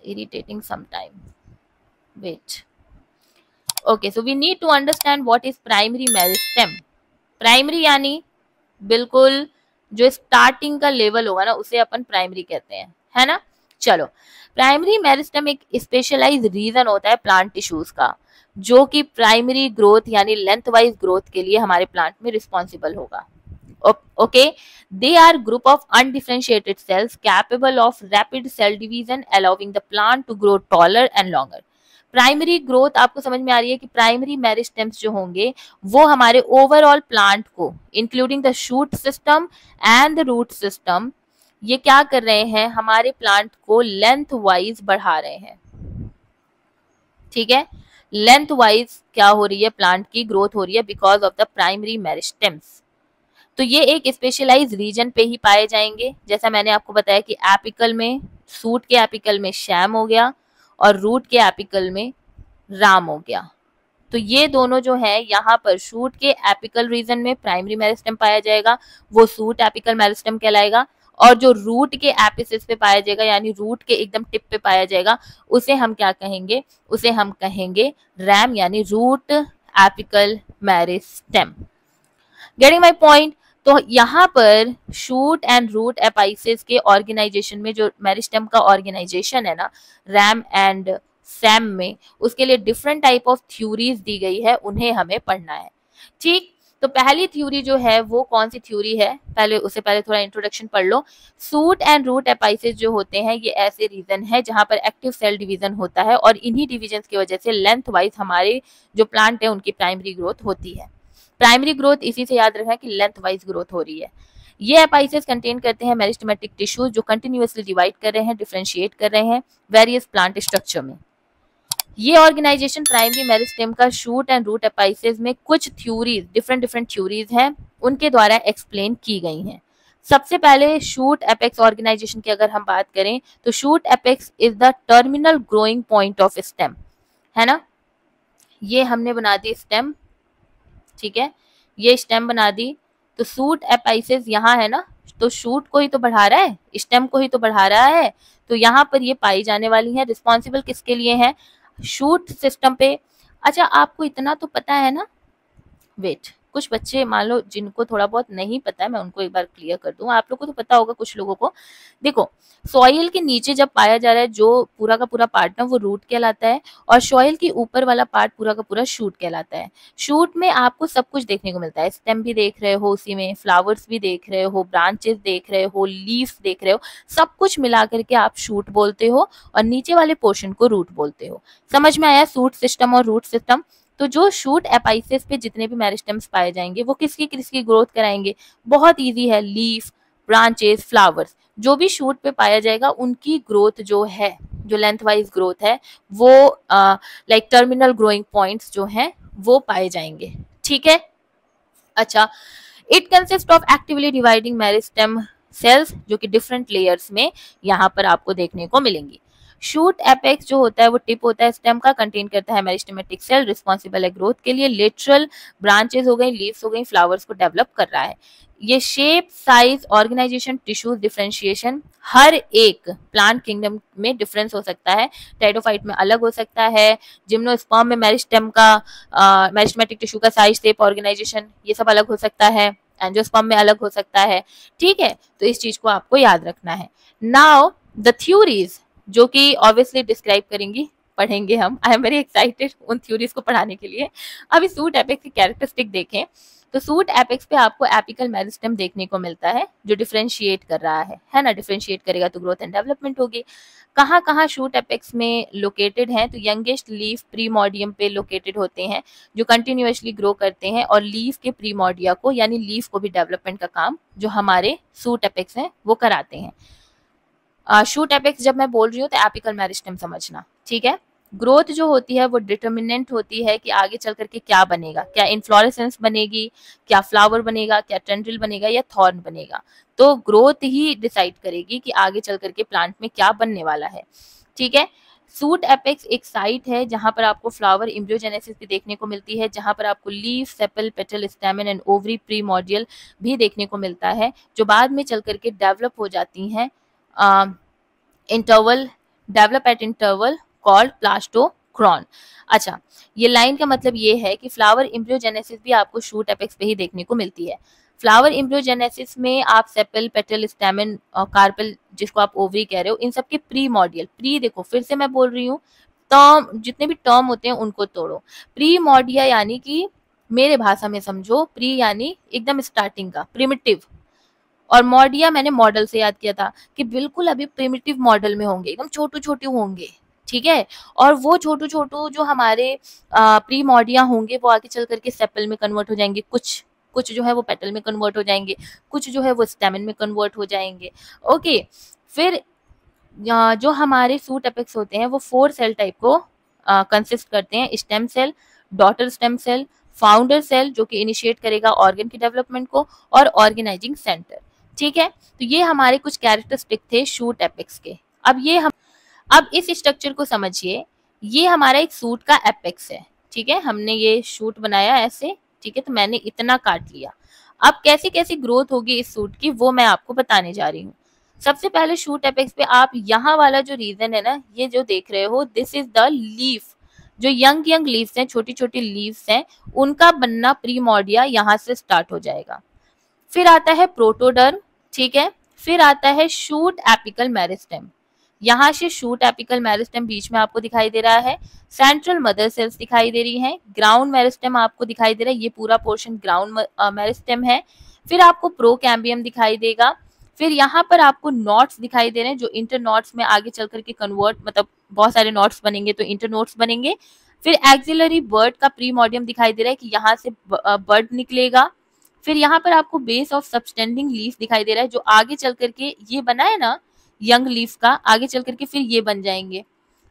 irritating sometime, wait. Okay, so we need to understand what is primary meristem. Primary यानी बिल्कुल जो स्टार्टिंग का लेवल होगा ना उसे अपन प्राइमरी कहते हैं, है ना। चलो, प्राइमरी मेरिस्टेम एक स्पेशलाइज रीजन होता है प्लांट टिश्यूज का, जो कि प्राइमरी ग्रोथ यानी लेंथ वाइज ग्रोथ के लिए हमारे प्लांट में रिस्पॉन्सिबल होगा। Okay, they are group of undifferentiated cells capable of rapid cell division, allowing the plant to grow taller and longer. Primary growth आपको समझ में आ रही है कि प्राइमरी मेरिस्टेम्स जो होंगे वो हमारे ओवरऑल प्लांट को including the shoot system and the root system, ये क्या कर रहे हैं, हमारे प्लांट को लेंथ वाइज बढ़ा रहे हैं। ठीक है, लेंथ वाइज क्या हो रही है, प्लांट की ग्रोथ हो रही है because of the primary meristems. तो ये एक स्पेशलाइज रीजन पे ही पाए जाएंगे। जैसा मैंने आपको बताया कि एपिकल में, सूट के एपिकल में शैम हो गया और रूट के एपिकल में राम हो गया। तो ये दोनों जो है यहाँ पर शूट के एपिकल रीजन में प्राइमरी मेरिस्टेम पाया जाएगा, वो सूट एपिकल मेरिस्टेम कहलाएगा। और जो रूट के एपिसिस पे पाया जाएगा यानी रूट के एकदम टिप पे पाया जाएगा, उसे हम क्या कहेंगे, उसे हम कहेंगे रैम यानी root apical meristem. Getting my point. तो यहाँ पर शूट एंड रूट एपाइसिस के ऑर्गेनाइजेशन में जो मेरिस्टेम का ऑर्गेनाइजेशन है ना, रैम एंड सैम में, उसके लिए डिफरेंट टाइप ऑफ थ्योरीज दी गई है, उन्हें हमें पढ़ना है। ठीक, तो पहली थ्योरी जो है वो कौन सी थ्योरी है, पहले उससे पहले थोड़ा इंट्रोडक्शन पढ़ लो। सूट एंड रूट एपाइसिस जो होते हैं ये ऐसे रीजन है जहां पर एक्टिव सेल डिवीजन होता है और इन्हीं डिवीजन की वजह से लेंथ वाइज हमारे जो प्लांट है उनकी प्राइमरी ग्रोथ होती है। प्राइमरी ग्रोथ इसी से याद रखना कि लेंथ वाइज ग्रोथ हो रही है। ये एपाइसिस कंटेन करते हैं मेरिस्टेमेटिक टिश्यूज जो कंटिन्यूअसली डिवाइड कर रहे हैं, डिफरेंशिएट कर रहे हैं वेरियस प्लांट स्ट्रक्चर में। ये ऑर्गेनाइजेशन प्राइमरी मेरिस्टेम का शूट एंड रूट एपाइसिस में कुछ थ्योरीज, डिफरेंट थ्योरीज हैं, उनके द्वारा एक्सप्लेन की गई हैं। सबसे पहले शूट एपेक्स ऑर्गेनाइजेशन की अगर हम बात करें तो shoot apex is the terminal growing point of stem, है ना। ये हमने बना दी स्टेम, ठीक है, ये स्टेम बना दी। तो शूट एपाइसिस यहाँ है ना, तो शूट को ही तो बढ़ा रहा है, स्टेम को ही तो बढ़ा रहा है। तो यहाँ पर ये पाई जाने वाली है। रिस्पॉन्सिबल किसके लिए है, शूट सिस्टम पे। अच्छा, आपको इतना तो पता है ना, वेट, कुछ बच्चे मान लो जिनको थोड़ा बहुत नहीं पता है, मैं उनको एक बार क्लियर कर दूं। आप लोग को तो पता होगा, कुछ लोगों को। देखो, सॉइल के नीचे जब पाया जा रहा है जो पूरा का पूरा पार्ट ना, वो रूट कहलाता है और सॉइल के ऊपर वाला पार्ट पूरा का पूरा शूट कहलाता है। शूट में आपको सब कुछ देखने को मिलता है, स्टेम भी देख रहे हो, उसी में फ्लावर्स भी देख रहे हो, ब्रांचेस देख रहे हो, लीव्स देख रहे हो, सब कुछ मिला करके आप शूट बोलते हो और नीचे वाले पोर्शन को रूट बोलते हो। समझ में आया, शूट सिस्टम और रूट सिस्टम। तो जो शूट एपाइसिस पे जितने भी मेरिस्टेम्स पाए जाएंगे वो किसकी किसकी ग्रोथ कराएंगे, बहुत इजी है, लीफ, ब्रांचेस, फ्लावर्स, जो भी शूट पे पाया जाएगा उनकी ग्रोथ जो है, जो लेंथ वाइज ग्रोथ है, वो लाइक टर्मिनल ग्रोइंग पॉइंट्स जो हैं वो पाए जाएंगे। ठीक है, अच्छा, it consist of actively dividing meristem cells जो कि डिफरेंट लेयर्स में यहाँ पर आपको देखने को मिलेंगी। शूट एपेक्स जो होता है वो टिप होता है स्टेम का, कंटेन करता है मेरिस्टेमेटिक सेल, रिस्पॉन्सिबल है ग्रोथ के लिए। लेटरल ब्रांचेस हो गई, लीव्स हो गई, फ्लावर्स को डेवलप कर रहा है। ये shape, size, organization, tissues, differentiation, हर एक प्लांट किंगडम में डिफरेंस हो सकता है। टेरिडोफाइट में अलग हो सकता है, जिम्नोस्पर्म में मेरिस्टेम का मेरिस्टेमेटिक टिश्यू का साइज, शेप, ऑर्गेनाइजेशन ये सब अलग हो सकता है, एंजियोस्पर्म में अलग हो सकता है। ठीक है, तो इस चीज को आपको याद रखना है। नाउ द थ्योरीज जो कि ऑब्वियसली डिस्क्राइब करेंगी, पढ़ेंगे हम। आई एम वेरी एक्साइटेड उन थ्योरीज को पढ़ाने के लिए। अभी सूट एपेक्स की कैरेक्टरिस्टिक देखें तो सूट एपेक्स पे आपको एपिकल मेरिस्टेम देखने को मिलता है जो डिफरेंशिएट कर रहा है ना। डिफरेंशिएट करेगा तो ग्रोथ एंड डेवलपमेंट होगी। कहाँ कहाँ शूट एपेक्स में लोकेटेड हैं, तो यंगेस्ट लीफ प्रीमोडियम पे लोकेटेड होते हैं जो कंटिन्यूअसली ग्रो करते हैं और लीफ के प्रीमोडिया को यानी लीफ को भी डेवलपमेंट का काम जो हमारे सूट एपेक्स हैं वो कराते हैं। शूट एपेक्स जब मैं बोल रही हूँ तो एपिकल मेरिस्टेम समझना, ठीक है। ग्रोथ जो होती है वो डिटर्मिनेंट होती है कि आगे चल करके क्या बनेगा, क्या इन्फ्लोरेसेंस बनेगी, क्या फ्लावर बनेगा, क्या टेंड्रिल बनेगा या थॉर्न बनेगा। तो ग्रोथ ही डिसाइड करेगी कि आगे चल करके प्लांट में क्या बनने वाला है। ठीक है, सूट एपेक्स एक साइट है जहां पर आपको फ्लावर एम्ब्रियोजेनेसिस भी देखने को मिलती है, जहां पर आपको leaf, sepal, petal, stamen and ovary primordial भी देखने को मिलता है जो बाद में चल करके डेवलप हो जाती हैं interval, develop at interval called plastochron. अच्छा, ये लाइन का मतलब ये है कि फ्लावर एम्ब्रियोजेनेसिस भी आपको शूट एपेक्स पे ही देखने को मिलती है। फ्लावर एम्ब्रियोजेनेसिस में आप सेपल, पेटल, स्टैमेन और कार्पेल जिसको आप ओवरी कह रहे हो, इन सब के प्रीमोडियल, प्री देखो फिर से मैं बोल रही हूँ, टर्म जितने भी टर्म होते हैं उनको तोड़ो। प्रीमोडिया यानी कि मेरे भाषा में समझो, प्री यानी एकदम स्टार्टिंग का, प्रिमिटिव, और मॉडिया मैंने मॉडल से याद किया था कि बिल्कुल अभी प्रिमिटिव मॉडल में होंगे, एकदम छोटू छोटू होंगे, ठीक है। और वो छोटू छोटू जो हमारे प्री मॉडिया होंगे वो आगे चल करके सेपल में कन्वर्ट हो जाएंगे, कुछ कुछ जो है वो पेटल में कन्वर्ट हो जाएंगे, कुछ जो है वो स्टेमन में कन्वर्ट हो जाएंगे। ओके, फिर जो हमारे सूट एपेक्स होते हैं वो 4 सेल टाइप को कंसिस्ट करते हैं, stem cell, daughter stem cell, founder cell जो कि इनिशिएट करेगा ऑर्गन की डेवलपमेंट को, और ऑर्गेनाइजिंग सेंटर, ठीक है। तो ये हमारे कुछ कैरेक्टरिस्टिक थे शूट एपेक्स के। अब इस स्ट्रक्चर को समझिए, ये हमारा एक सूट का एपेक्स है, ठीक है। हमने ये शूट बनाया ऐसे, ठीक है, तो मैंने इतना काट लिया। अब कैसी कैसी ग्रोथ होगी इस सूट की वो मैं आपको बताने जा रही हूँ। सबसे पहले शूट एपेक्स पे आप यहाँ वाला जो रीजन है ना, ये जो देख रहे हो, दिस इज द लीफ, जो यंग यंग लीव्स हैं, छोटी छोटी लीव्स हैं, उनका बनना प्रीमोर्डिया यहाँ से स्टार्ट हो जाएगा। फिर आता है प्रोटोडर्म, ठीक है। फिर आता है शूट एपिकल मेरिस्टेम, यहाँ से शूट एपिकल मेरिस्टेम बीच में आपको दिखाई दे रहा है, सेंट्रल मदर सेल्स दिखाई दे रही हैं, ग्राउंड मेरिस्टेम आपको दिखाई दे रहा है, ये पूरा पोर्शन ग्राउंड मेरिस्टेम है। फिर आपको प्रोकैम्बियम दिखाई देगा। फिर यहाँ पर आपको नॉट्स दिखाई दे रहे हैं जो इंटर नॉट्स में आगे चल करके कन्वर्ट, मतलब बहुत सारे नॉट्स बनेंगे तो इंटर नॉट्स बनेंगे। फिर एक्सिलरी बर्ड का प्रीमोडियम दिखाई दे रहा है कि यहाँ से बर्ड निकलेगा। फिर यहाँ पर आपको बेस ऑफ सबस्टेंडिंग लीफ दिखाई दे रहा है, जो आगे चल करके ये बना है ना यंग लीफ का, आगे चल करके फिर ये बन जाएंगे।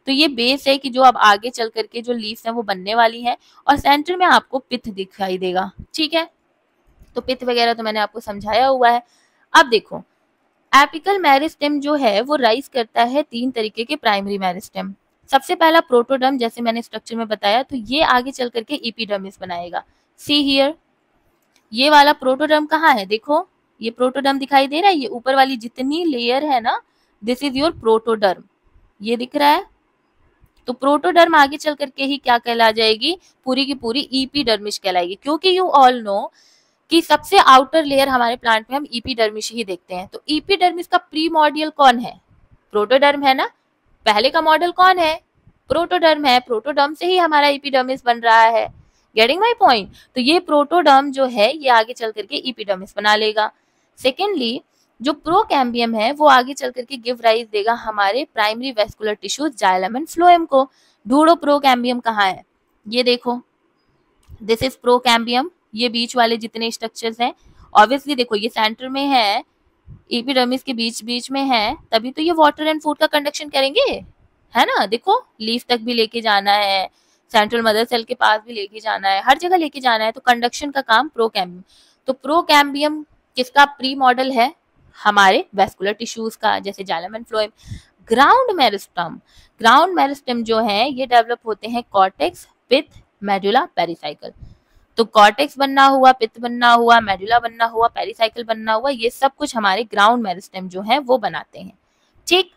तो ये बेस है कि जो अब आगे चल करके जो लीव्स हैं वो बनने वाली है। और सेंटर में आपको पिथ दिखाई देगा, ठीक है। तो पिथ वगैरह तो मैंने आपको समझाया हुआ है। अब देखो, एपिकल मेरिस्टेम जो है वो राइज करता है 3 तरीके के प्राइमरी मेरिस्टेम। सबसे पहला प्रोटोडर्म, जैसे मैंने स्ट्रक्चर में बताया, तो ये आगे चल करके एपिडर्मिस बनाएगा। सी हियर, ये वाला प्रोटोडर्म कहाँ है, देखो ये प्रोटोडर्म दिखाई दे रहा है, ये ऊपर वाली जितनी लेयर है ना, दिस इज योर प्रोटोडर्म, ये दिख रहा है। तो प्रोटोडर्म आगे चल करके ही क्या कहला जाएगी, पूरी की पूरी एपिडर्मिस कहलाएगी, क्योंकि यू ऑल नो कि सबसे आउटर लेयर हमारे प्लांट में हम एपिडर्मिस ही देखते हैं। तो एपिडर्मिस का प्रीमॉर्डियल कौन है, प्रोटोडर्म है ना। पहले का मॉडल कौन है, प्रोटोडर्म है, प्रोटोडर्म से ही हमारा एपिडर्मिस बन रहा है। Getting my point. तो ये प्रोटोडर्म जो है ये आगे चल करके एपिडर्मिस बना लेगा। सेकेंडली, जो प्रोकैम्बियम है वो आगे चल करके गिव राइज देगा हमारे primary vascular tissues xylem and phloem को। ढूंढो प्रोकैम्बियम कहाँ है, ये देखो, दिस इज प्रोकैम्बियम। ये बीच वाले जितने स्ट्रक्चर्स हैं, ऑब्वियसली देखो ये सेंटर में है, एपिडर्मिस के बीच बीच में है, तभी तो ये वाटर एंड फूड का कंडक्शन करेंगे, है ना। देखो लीफ तक भी लेके जाना है, सेंट्रल मदर सेल के पास भी लेके जाना है, हर जगह लेके जाना है, तो कंडक्शन का काम प्रोकैम्बियम। तो प्रोकैम्बियम किसका प्री मॉडल है, हमारे वेस्कुलर टिश्यूज का, जैसे xylem and phloem. Ground meristem, ground meristem जो है ये डेवलप होते हैं कॉर्टेक्स, पिथ, मेडुला, पेरिसाइकल। तो कॉर्टेक्स बनना हुआ, पिथ बनना हुआ, मेडुला बनना हुआ, पेरिसाइकल बनना हुआ, ये सब कुछ हमारे ग्राउंड मेरिस्टेम जो है वो बनाते हैं, ठीक।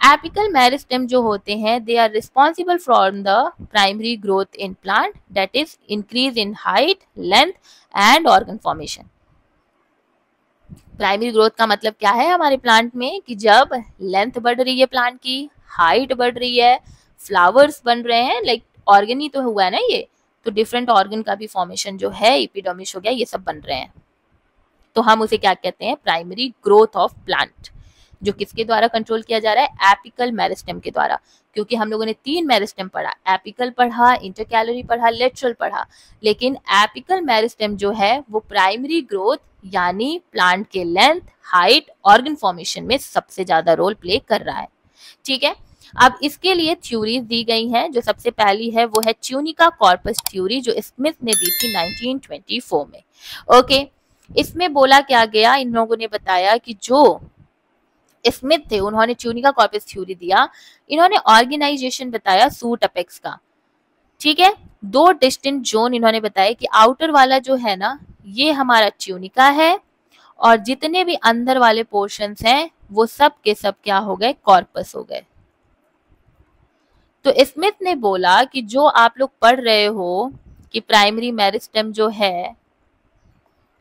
एपिकल मेरिस्टेम जो होते हैं, they are responsible from the primary growth in plant, that is increase in height, length and organ formation. Primary growth का मतलब क्या है हमारे प्लांट में, कि जब लेंथ बढ़ रही है प्लांट की, हाइट बढ़ रही है, फ्लावर्स बन रहे हैं, लाइक ऑर्गन ही तो हुआ है ना ये, तो डिफरेंट ऑर्गन का भी फॉर्मेशन जो है, एपिडर्मिस हो गया, ये सब बन रहे हैं, तो हम उसे क्या कहते हैं, प्राइमरी ग्रोथ ऑफ प्लांट, जो किसके द्वारा कंट्रोल किया जा रहा है, एपिकल मेरिस्टेम के द्वारा। क्योंकि हम लोगों ने 3 मेरिस्टेम पढ़ा, एपिकल पढ़ा, इंटरकैलरी पढ़ा, लेटरल पढ़ा, लेकिन एपिकल मेरिस्टेम जो है वो प्राइमरी ग्रोथ यानी प्लांट के लेंथ, हाइट, ऑर्गन फॉर्मेशन में सबसे ज्यादा रोल प्ले कर रहा है, ठीक है। अब इसके लिए थ्योरीज दी गई हैं, जो सबसे पहली है वो है ट्यूनिका कॉर्पस थ्योरी, जो स्मिथ ने दी थी 1924 में। ओके, इसमें बोला क्या गया, इन लोगों ने बताया कि जो स्मिथ थे उन्होंने ट्यूनिका कॉर्पस थ्योरी दिया, इन्होंने ऑर्गेनाइजेशन बताया सूट अपेक्स का, ठीक है। 2 डिस्टिंक्ट जोन इन्होंने बताया कि आउटर वाला जो है ना ये हमारा ट्यूनिका है, और जितने भी अंदर वाले पोर्शंस हैं वो सब के सब क्या हो गए, कॉर्पस हो गए। तो स्मिथ ने बोला कि जो आप लोग पढ़ रहे हो कि प्राइमरी मेरिस्टेम जो है,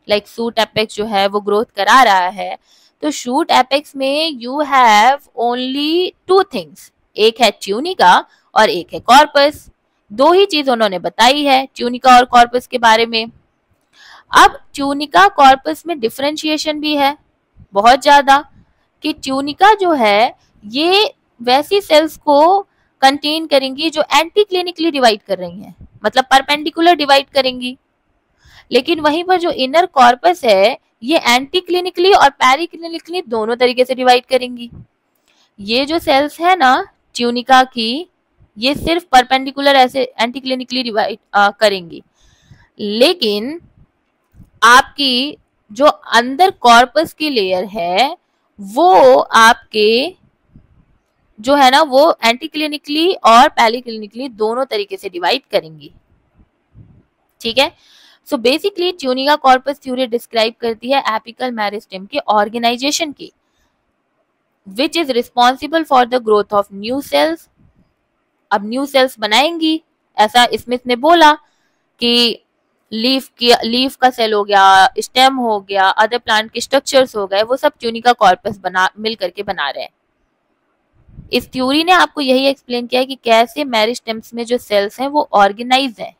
लाइक शूट एपेक्स जो है वो ग्रोथ करा रहा है, तो शूट एपेक्स में यू हैव ओनली 2 थिंग्स, एक है ट्यूनिका और एक है कॉर्पस। दो ही चीज उन्होंने बताई है ट्यूनिका और कॉर्पस के बारे में। अब ट्यूनिका कॉर्पस में डिफरेंशिएशन भी है बहुत ज्यादा, कि ट्यूनिका जो है ये वैसी सेल्स को कंटेन करेंगी जो एंटी क्लिनिकली डिवाइड कर रही हैं, मतलब परपेंडिकुलर डिवाइड करेंगी, लेकिन वहीं पर जो इनर कॉर्पस है ये एंटी क्लिनिकली और पेरी क्लिनिकली दोनों तरीके से डिवाइड करेंगी। ये जो सेल्स है ना ट्यूनिका की, ये सिर्फ परपेंडिकुलर ऐसे एंटी क्लिनिकली डिवाइड करेंगी, लेकिन आपकी जो अंदर कॉर्पस की लेयर है वो आपके जो है ना वो एंटी क्लिनिकली और पेरी क्लिनिकली दोनों तरीके से डिवाइड करेंगी। ठीक है, so basically tunica corpus theory describe करती है एपिकल मेरिस्टेम के ऑर्गेनाइजेशन की, which is responsible for the growth of new sales. अब न्यू सेल्स बनाएंगी, ऐसा स्मिथ ने बोला कि लीफ का सेल हो गया, स्टेम हो गया, अदर प्लांट के स्ट्रक्चर्स हो गए, वो सब ट्यूनिका कॉर्पस मिल करके बना रहे हैं। इस थ्योरी ने आपको यही एक्सप्लेन किया है कि कैसे मेरिस्टेम्स में जो सेल्स हैं वो ऑर्गेनाइज हैं।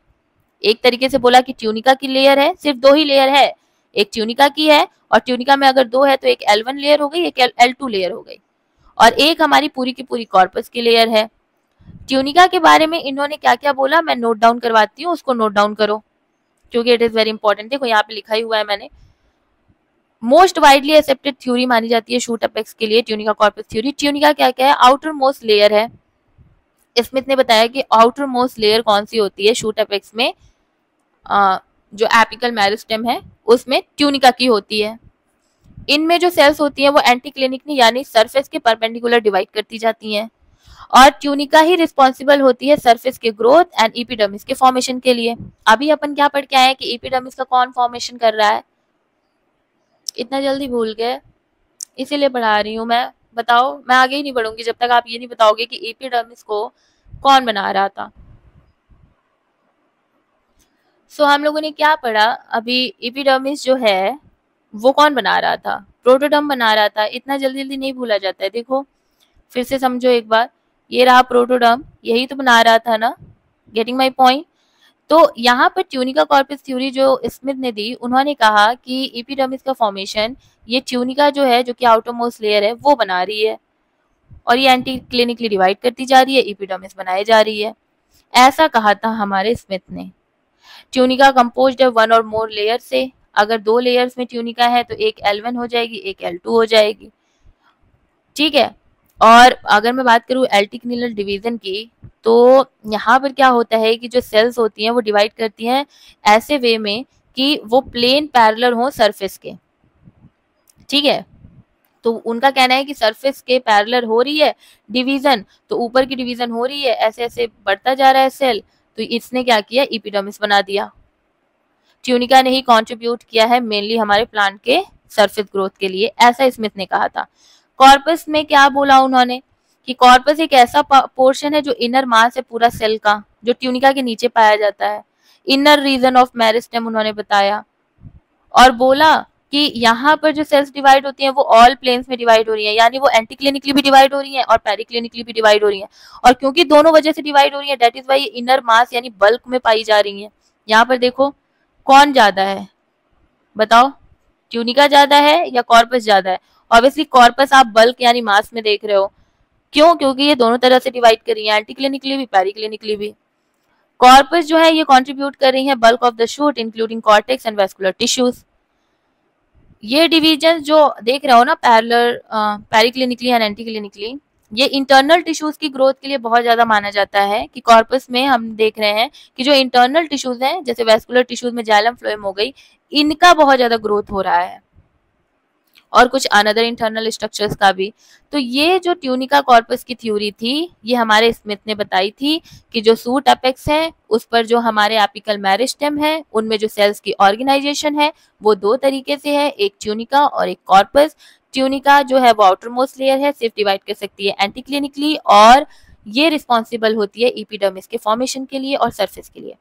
एक तरीके से बोला कि ट्यूनिका की लेयर है, सिर्फ दो ही लेयर है, एक ट्यूनिका की है, और ट्यूनिका में अगर दो है तो एक L1 लेयर हो गई, एक L2 लेयर हो गई, और एक हमारी पूरी की पूरी कॉर्पस की लेयर है। ट्यूनिका के बारे में इन्होंने क्या क्या बोला मैं नोट डाउन करवाती हूँ, उसको नोट डाउन करो क्योंकि इट इज वेरी इंपॉर्टेंट। देखो यहाँ पे लिखा ही हुआ है मैंने। मोस्ट वाइडली एक्सेप्टेड थ्योरी मानी जाती है शूट अपेक्स के लिए ट्यूनिका कॉर्पस थ्योरी। ट्यूनिका क्या क्या है? आउटर मोस्ट लेयर है। स्मिथ ने बताया कि आउटर मोस्ट लेयर कौन सी होती है शूट अपेक्स में, जो एपिकल मेरिस्टेम है उसमें ट्यूनिका की होती है। इनमें जो सेल्स होती हैं वो एंटी क्लिनिकली यानी सरफेस के परपेंडिकुलर डिवाइड करती जाती हैं, और ट्यूनिका ही रिस्पॉन्सिबल होती है सरफेस के ग्रोथ एंड एपिडर्मिस के फॉर्मेशन के लिए। अभी अपन क्या पढ़ के आए हैं कि एपिडर्मिस का कौन फॉर्मेशन कर रहा है? इतना जल्दी भूल गए, इसीलिए पढ़ा रही हूँ मैं। बताओ, मैं आगे ही नहीं बढ़ूंगी जब तक आप ये नहीं बताओगे कि एपिडर्मिस को कौन बना रहा था। सो हम लोगों ने क्या पढ़ा अभी? एपिडर्मिस जो है वो कौन बना रहा था? प्रोटोडर्म बना रहा था। इतना जल्दी जल्दी नहीं भूला जाता है। देखो फिर से समझो एक बार, ये रहा प्रोटोडर्म, यही तो बना रहा था ना। Getting my point? तो यहाँ पर ट्यूनिका कॉर्पस थ्योरी जो स्मिथ ने दी, उन्होंने कहा कि एपिडर्मिस का फॉर्मेशन ये ट्यूनिका जो है, जो कि आउटर मोस्ट लेयर है, वो बना रही है, और ये एंटी क्लिनिकली डिवाइड करती जा रही है, एपिडर्मिस बनाई जा रही है। ऐसा कहा था हमारे स्मिथ ने। ट्यूनिका कंपोज्ड है वन और मोर लेयर से। अगर दो लेयर्स में ट्यूनिका है तो एक L1 हो जाएगी, एक L2 हो जाएगी। ठीक है, और अगर मैं बात करूँ एल्टिक्निलर डिवीजन की, तो यहाँ पर क्या होता है कि जो सेल्स होती हैं वो डिवाइड करती हैं ऐसे वे में कि वो प्लेन पैरेलल हो सरफेस के। ठीक है, तो उनका कहना है कि सरफेस के पैरेलल हो रही है डिवीजन, तो ऊपर की डिवीजन हो रही है, ऐसे ऐसे बढ़ता जा रहा है सेल, तो इसने क्या किया? एपिडर्मिस बना दिया। ट्यूनिका ने ही कंट्रीब्यूट किया है मेनली हमारे प्लांट के सरफेस ग्रोथ के लिए, ऐसा स्मिथ ने कहा था। कॉर्पस में क्या बोला उन्होंने कि कॉर्पस एक ऐसा पोर्शन है जो इनर मास है पूरा सेल का, जो ट्यूनिका के नीचे पाया जाता है। इनर रीजन ऑफ मेरिस्टेम उन्होंने बताया, और बोला कि यहाँ पर जो सेल्स डिवाइड होती हैं वो ऑल प्लेन्स में डिवाइड हो रही है, यानी वो एंटी क्लिनिकली भी डिवाइड हो रही है और पेरी क्लिनिकली भी डिवाइड हो रही है, और क्योंकि दोनों वजह से डिवाइड हो रही है that is why inner mass यानी बल्क में पाई जा रही है। यहाँ पर देखो कौन ज्यादा है बताओ? ट्यूनिका ज्यादा है या कॉर्पस ज्यादा है? ऑब्वियसली कॉर्पस आप बल्क यानी मास में देख रहे हो। क्यों? क्योंकि ये दोनों तरह से डिवाइड कर रही है, एंटी क्लिनिकली भी पेरी क्लिनिकली भी। कॉर्पस जो है ये कंट्रीब्यूट कर रही है bulk of the shoot including cortex and vascular tissues. ये डिवीजन जो देख रहे हो ना parallel, periclinically and anticlinically, ये इंटरनल टिश्यूज की ग्रोथ के लिए बहुत ज्यादा माना जाता है। कि कॉर्पस में हम देख रहे हैं कि जो इंटरनल टिश्यूज हैं जैसे वेस्कुलर टिश्यूज में जाइलम फ्लोएम हो गई, इनका बहुत ज्यादा ग्रोथ हो रहा है, और कुछ अनदर इंटरनल स्ट्रक्चर्स का भी। तो ये जो ट्यूनिका कॉर्पस की थ्योरी थी ये हमारे स्मिथ ने बताई थी कि जो सूट अपेक्स है उस पर जो हमारे एपिकल मेरिस्टेम है उनमें जो सेल्स की ऑर्गेनाइजेशन है वो दो तरीके से है, एक ट्यूनिका और एक कॉर्पस। ट्यूनिका जो है वो आउटर मोस्ट लेयर है, सिर्फ डिवाइड कर सकती है एंटी क्लिनिकली, और ये रिस्पॉन्सिबल होती है एपिडर्मिस के फॉर्मेशन के लिए और सरफेस के लिए।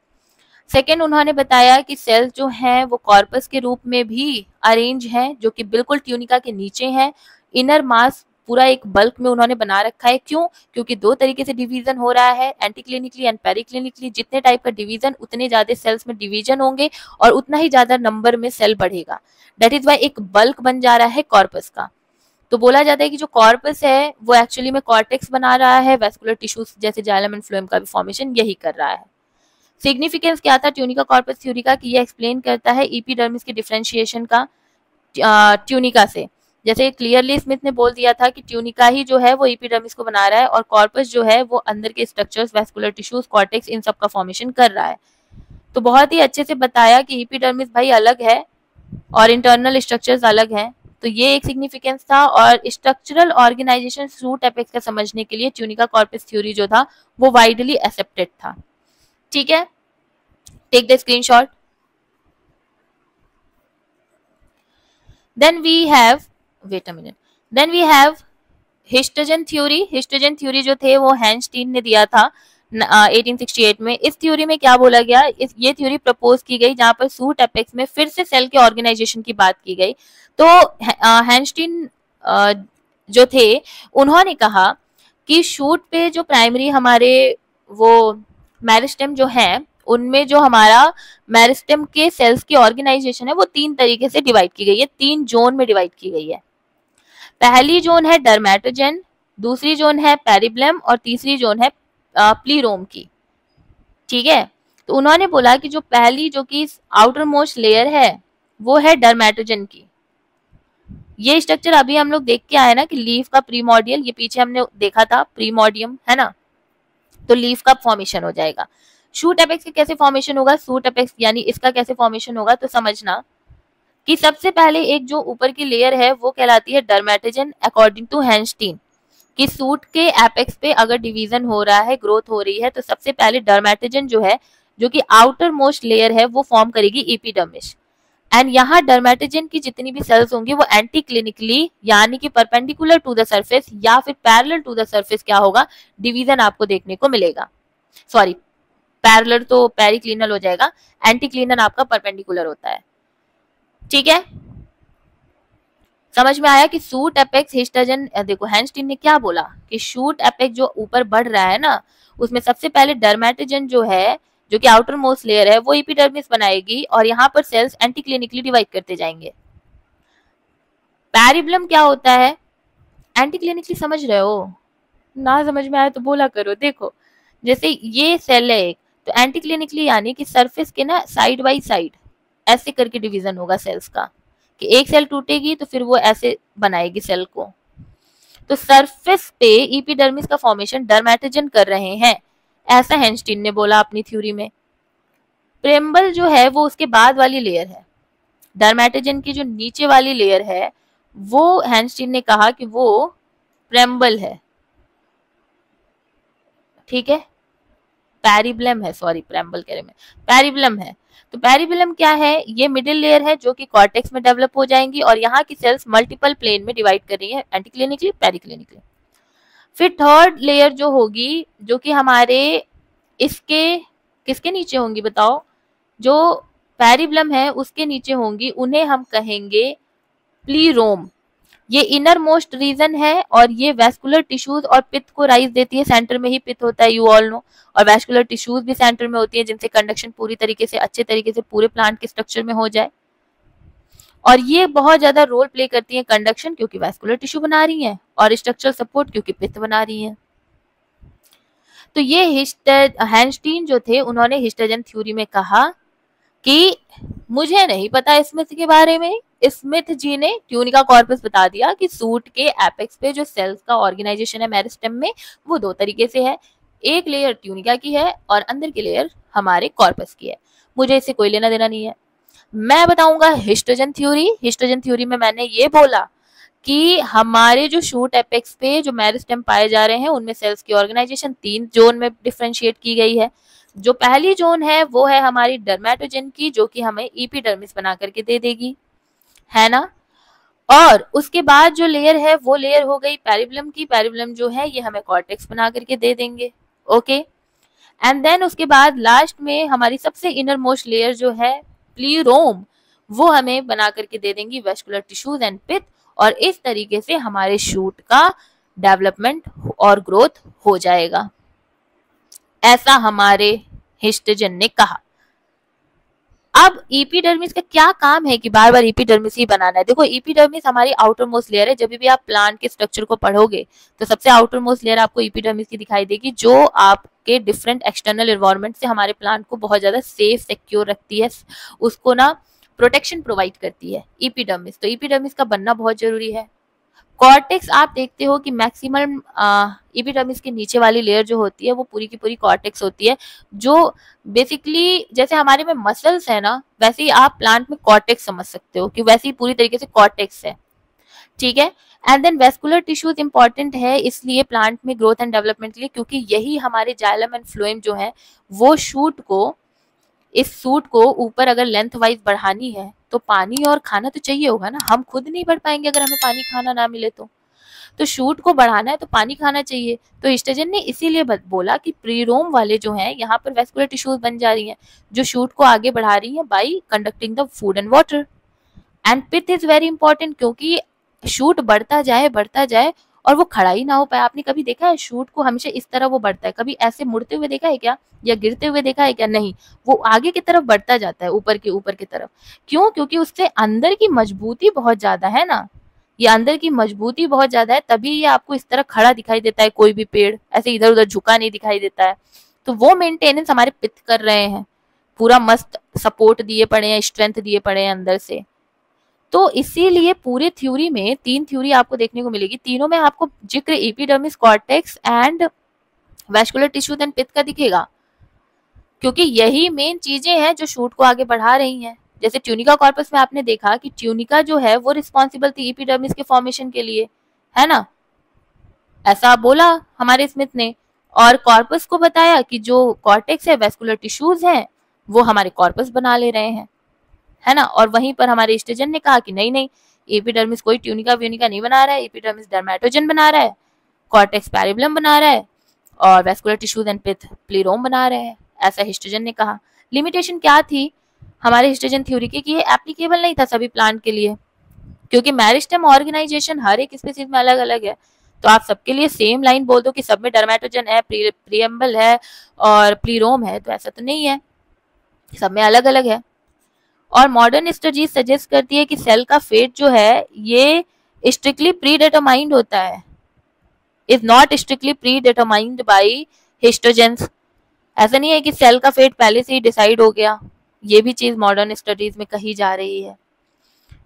सेकेंड, उन्होंने बताया कि सेल्स जो हैं वो कॉर्पस के रूप में भी अरेंज हैं, जो कि बिल्कुल ट्यूनिका के नीचे हैं। इनर मास पूरा एक बल्क में उन्होंने बना रखा है। क्यों? क्योंकि दो तरीके से डिवीजन हो रहा है, anticlinically and periclinically. जितने टाइप का डिवीजन उतने ज्यादा सेल्स में डिवीजन होंगे और उतना ही ज्यादा नंबर में सेल बढ़ेगा। दैट इज वाई एक बल्क बन जा रहा है कॉर्पस का। तो बोला जाता है कि जो कॉर्पस है वो एक्चुअली में कॉर्टेक्स बना रहा है, वेस्कुलर टिश्यूज जैसे जाइलम एंड फ्लोएम का भी फॉर्मेशन यही कर रहा है। सिग्निफिकेंस क्या था ट्यूनिका कॉर्पस थ्योरी का? कि ये एक्सप्लेन करता है एपिडर्मिस के डिफरेंशिएशन का ट्यूनिका से। जैसे क्लियरली स्मिथ ने बोल दिया था कि ट्यूनिका ही जो है वो एपिडर्मिस को बना रहा है और कॉर्पस जो है वो अंदर के स्ट्रक्चर्स, वेस्कुलर टिश्यूज, कॉर्टेक्स, इन सब का फॉर्मेशन कर रहा है। तो बहुत ही अच्छे से बताया कि एपिडर्मिस भाई अलग है और इंटरनल स्ट्रक्चर्स अलग हैं। तो ये एक सिग्निफिकेंस था। और स्ट्रक्चरल ऑर्गेनाइजेशन रूट एपेक्स का समझने के लिए ट्यूनिका कॉर्पस थ्योरी जो था वो वाइडली एक्सेप्टेड था। ठीक है, take the screenshot. Then we have, wait a minute, then we have histogen theory. Histogen theory जो थे वो हैंस्टीन ने दिया था 1868 में। इस थ्योरी में क्या बोला गया, ये थ्योरी प्रपोज की गई जहां पर सूट एपेक्स में फिर से सेल के ऑर्गेनाइजेशन की बात की गई। तो हैंस्टीन जो थे उन्होंने कहा कि शूट पे जो प्राइमरी हमारे वो मेरिस्टेम जो है उनमें जो हमारा मेरिस्टेम के सेल्स की ऑर्गेनाइजेशन है वो तीन तरीके से डिवाइड की गई है, तीन जोन में डिवाइड की गई है। पहली जोन है डर्मेटोजेन, दूसरी जोन है पेरिब्लम और तीसरी जोन है प्लीरोम की। ठीक है, तो उन्होंने बोला कि जो पहली जो कि आउटर मोस्ट लेयर है वो है डर्मेटोजेन की। ये स्ट्रक्चर अभी हम लोग देख के आए ना कि लीफ का प्रीमोडियल, ये पीछे हमने देखा था प्रीमोडियम है ना, तो लीफ का फॉर्मेशन हो जाएगा। शूट एपेक्स का कैसे फॉर्मेशन होगा, शूट एपेक्स यानी इसका कैसे फॉर्मेशन होगा, तो समझना कि सबसे पहले एक जो ऊपर की लेयर है वो कहलाती है डर्मेटोजेन अकॉर्डिंग टू हैंस्टीन। कि सूट के एपेक्स पे अगर डिवीजन हो रहा है, ग्रोथ हो रही है, तो सबसे पहले डर्मेटोजेन जो है जो कि आउटर मोस्ट लेयर है वो फॉर्म करेगी एपिडर्मिस। एंड यहाँ डर्मेटोजेन की जितनी भी सेल्स होंगी वो एंटी क्लिनिकली यानी कि परपेंडिकुलर टू द सरफेस या फिर पैरेलल टू द सरफेस क्या होगा, डिवीजन आपको देखने को मिलेगा। सॉरी, पैरेलल तो पेरिक्लिनल हो जाएगा, एंटी क्लिनल आपका परपेंडिकुलर होता है। ठीक है, समझ में आया कि शूट एपेक्स हिस्टोजन। देखो हैंस्टीन ने क्या बोला कि शूट एपेक्स जो ऊपर बढ़ रहा है ना उसमें सबसे पहले डर्मेटोजेन जो है जो कि आउटर मोस्ट लेयर है वो एपिडर्मिस बनाएगी और यहाँ पर सेल्स एंटी क्लिनिकली डिवाइड करते जाएंगे। पैरिब्लम क्या होता है, एंटी क्लिनिकली समझ रहे हो? ना समझ में आया तो बोला करो। देखो जैसे ये सेल है एक, तो एंटी क्लिनिकली यानी कि सरफेस के ना साइड बाई साइड ऐसे करके डिवीजन होगा सेल्स का, कि एक सेल टूटेगी तो फिर वो ऐसे बनाएगी सेल को। तो सरफेस पे एपिडर्मिस का फॉर्मेशन डर्मेटोजेन कर रहे हैं, ऐसा हैंस्टीन ने बोला अपनी थ्योरी में। प्रेम्बल जो है वो उसके बाद वाली लेयर है, डर्मेटोजेन की जो नीचे वाली लेयर है वो हैंस्टीन ने कहा कि वो प्रेम्बल है। ठीक है, पेरिब्लम है, सॉरी प्रेम्बल कह रहे मैं, पेरिब्लम है। तो पेरिब्लम क्या है, ये मिडिल लेयर है जो कि कॉर्टेक्स में डेवलप हो जाएंगी और यहाँ की सेल्स मल्टीपल प्लेन में डिवाइड कर रही है, एंटी क्लिनिकली पेरिक्लिनिकली। फिर थर्ड लेयर जो होगी जो कि हमारे इसके किसके नीचे होंगी बताओ, जो पेरिब्लम है उसके नीचे होंगी, उन्हें हम कहेंगे प्लीरोम। ये इनर मोस्ट रीजन है और ये वेस्कुलर टिश्यूज और पित्त को राइज देती है, सेंटर में ही पित्त होता है, यू ऑल नो। और वेस्कुलर टिश्यूज भी सेंटर में होती है जिनसे कंडक्शन पूरी तरीके से अच्छे तरीके से पूरे प्लांट के स्ट्रक्चर में हो जाए। और ये बहुत ज्यादा रोल प्ले करती है कंडक्शन क्योंकि वेस्कुलर टिश्यू बना रही है और स्ट्रक्चरल सपोर्ट क्योंकि पित्त बना रही है। तो ये हैंस्टीन जो थे उन्होंने हिस्टोजन थ्योरी में कहा कि मुझे नहीं पता स्मिथ के बारे में, स्मिथ जी ने ट्यूनिका कॉर्पस बता दिया कि सूट के एपेक्स पे जो सेल्स का ऑर्गेनाइजेशन है मेरिस्टेम में वो दो तरीके से है, एक लेयर ट्यूनिका की है और अंदर की लेयर हमारे कॉर्पस की है। मुझे इससे कोई लेना देना नहीं है। मैं बताऊंगा हिस्टोजन थ्योरी। हिस्टोजन थ्योरी में मैंने ये बोला कि हमारे जो शूट एपेक्स पे जो मेरिस्टेम पाए जा रहे हैं उनमें सेल्स की ऑर्गेनाइजेशन तीन जोन में डिफरेंशिएट की गई है। जो पहली जोन है वो है हमारी डर्मेटोजेन की जो कि हमें एपिडर्मिस बना करके दे देगी, है ना। और उसके बाद जो लेयर है वो लेयर हो गई पेरिब्लम की। पेरिब्लम जो है ये हमें कॉर्टेक्स बना करके दे देंगे, ओके। एंड देन उसके बाद लास्ट में हमारी सबसे इनर मोस्ट लेयर जो है प्लीरोम, वो हमें बना करके दे देंगी वेस्कुलर टिश्यूज एंड पित्त। और इस तरीके से हमारे शूट का डेवलपमेंट और ग्रोथ हो जाएगा, ऐसा हमारे हिस्टोजन ने कहा। अब एपिडर्मिस का क्या काम है कि बार बार एपिडर्मिस ही बनाना है? देखो, एपिडर्मिस हमारी आउटर मोस्ट लेयर है। जब भी आप प्लांट के स्ट्रक्चर को पढ़ोगे तो सबसे आउटर मोस्ट लेयर आपको एपिडर्मिस की दिखाई देगी, जो आपके डिफरेंट एक्सटर्नल एनवायरनमेंट से हमारे प्लांट को बहुत ज्यादा सेफ सिक्योर रखती है, उसको ना प्रोटेक्शन प्रोवाइड करती है एपिडर्मिस। तो एपिडर्मिस का बनना बहुत जरूरी है। कॉर्टेक्स आप देखते हो कि मैक्सिमम एपिडर्मिस के नीचे वाली लेयर जो होती है वो पूरी की पूरी कॉर्टेक्स होती है, जो बेसिकली जैसे हमारे में मसल्स है ना, वैसे ही आप प्लांट में कॉर्टेक्स समझ सकते हो कि वैसे ही पूरी तरीके से कॉर्टेक्स है, ठीक है। And then vascular tissues important है इसलिए प्लांट में ग्रोथ एंड डेवलपमेंट के लिए, क्योंकि यही हमारे जाइलम एंड फ्लोएम जो है वो शूट को, इस सूट को ऊपर अगर लेंथ वाइज बढ़ानी है तो पानी और खाना तो चाहिए होगा ना, हम खुद नहीं बढ़ पाएंगे अगर हमें पानी खाना ना मिले तो शूट को बढ़ाना है तो पानी खाना चाहिए। तो हिस्टोजन ने इसीलिए बोला कि प्रीरोम वाले जो हैं यहाँ पर वेस्कुलर टिश्यूज बन जा रही हैं जो शूट को आगे बढ़ा रही हैं by conducting the food and water. And pith is very important, क्योंकि शूट बढ़ता जाए और वो खड़ा ही ना हो पाए। आपने कभी देखा है शूट को हमेशा इस तरह वो बढ़ता है, कभी ऐसे मुड़ते हुए देखा है क्या, या गिरते हुए देखा है क्या? नहीं, वो आगे की तरफ बढ़ता जाता है, ऊपर की तरफ। क्यों? क्योंकि उससे अंदर की मजबूती बहुत ज्यादा है ना, ये अंदर की मजबूती बहुत ज्यादा है, तभी ये आपको इस तरह खड़ा दिखाई देता है। कोई भी पेड़ ऐसे इधर उधर झुका नहीं दिखाई देता है। तो वो मेंटेनेंस हमारे पिथ कर रहे हैं, पूरा मस्त सपोर्ट दिए पड़े हैं, स्ट्रेंथ दिए पड़े हैं अंदर से। तो इसीलिए पूरे थ्योरी में 3 थ्योरी आपको देखने को मिलेगी, तीनों में आपको जिक्र epidermis, cortex and vascular tissues and pith का दिखेगा, क्योंकि यही मेन चीजें हैं जो शूट को आगे बढ़ा रही हैं। जैसे ट्यूनिका कॉर्पस में आपने देखा कि ट्यूनिका जो है वो रिस्पॉन्सिबल थी एपिडर्मिस के फॉर्मेशन के लिए, है ना, ऐसा बोला हमारे स्मिथ ने। और कॉर्पस को बताया कि जो कॉर्टेक्स है, वेस्कुलर टिश्यूज हैं, वो हमारे कॉर्पस बना ले रहे हैं, है ना। और वहीं पर हमारे हिस्टोजन ने कहा कि नहीं, एपिडर्मिस कोई ट्यूनिका व्यूनिका नहीं बना रहा है, एपिडर्मिस डर्मेटोजन बना रहा है, कॉर्टेक्स पैरिबलम बना रहा है, और वेस्कुलर टिश्यूज एंड पिथ प्लीरोम बना रहे हैं, ऐसा हिस्टोजन ने कहा। लिमिटेशन क्या थी हमारे हिस्टोजन थ्योरी की कि ये एप्लीकेबल नहीं था सभी प्लांट के लिए, क्योंकि मेरिस्टेम ऑर्गेनाइजेशन हर एक स्पीसीज में अलग अलग है। तो आप सबके लिए सेम लाइन बोल दो कि सब में डर्मेटोजन है, प्रीएम्बल है और प्लीरोम है, तो ऐसा तो नहीं है, सब में अलग अलग है। और मॉडर्न स्टडीज सजेस्ट करती है कि सेल का फेट जो है ये स्ट्रिक्टली प्री डिटरमाइंड होता है, is not strictly predetermined by histogens. ऐसा नहीं है कि सेल का फेट पहले से ही डिसाइड हो गया, ये भी चीज मॉडर्न स्टडीज में कही जा रही है।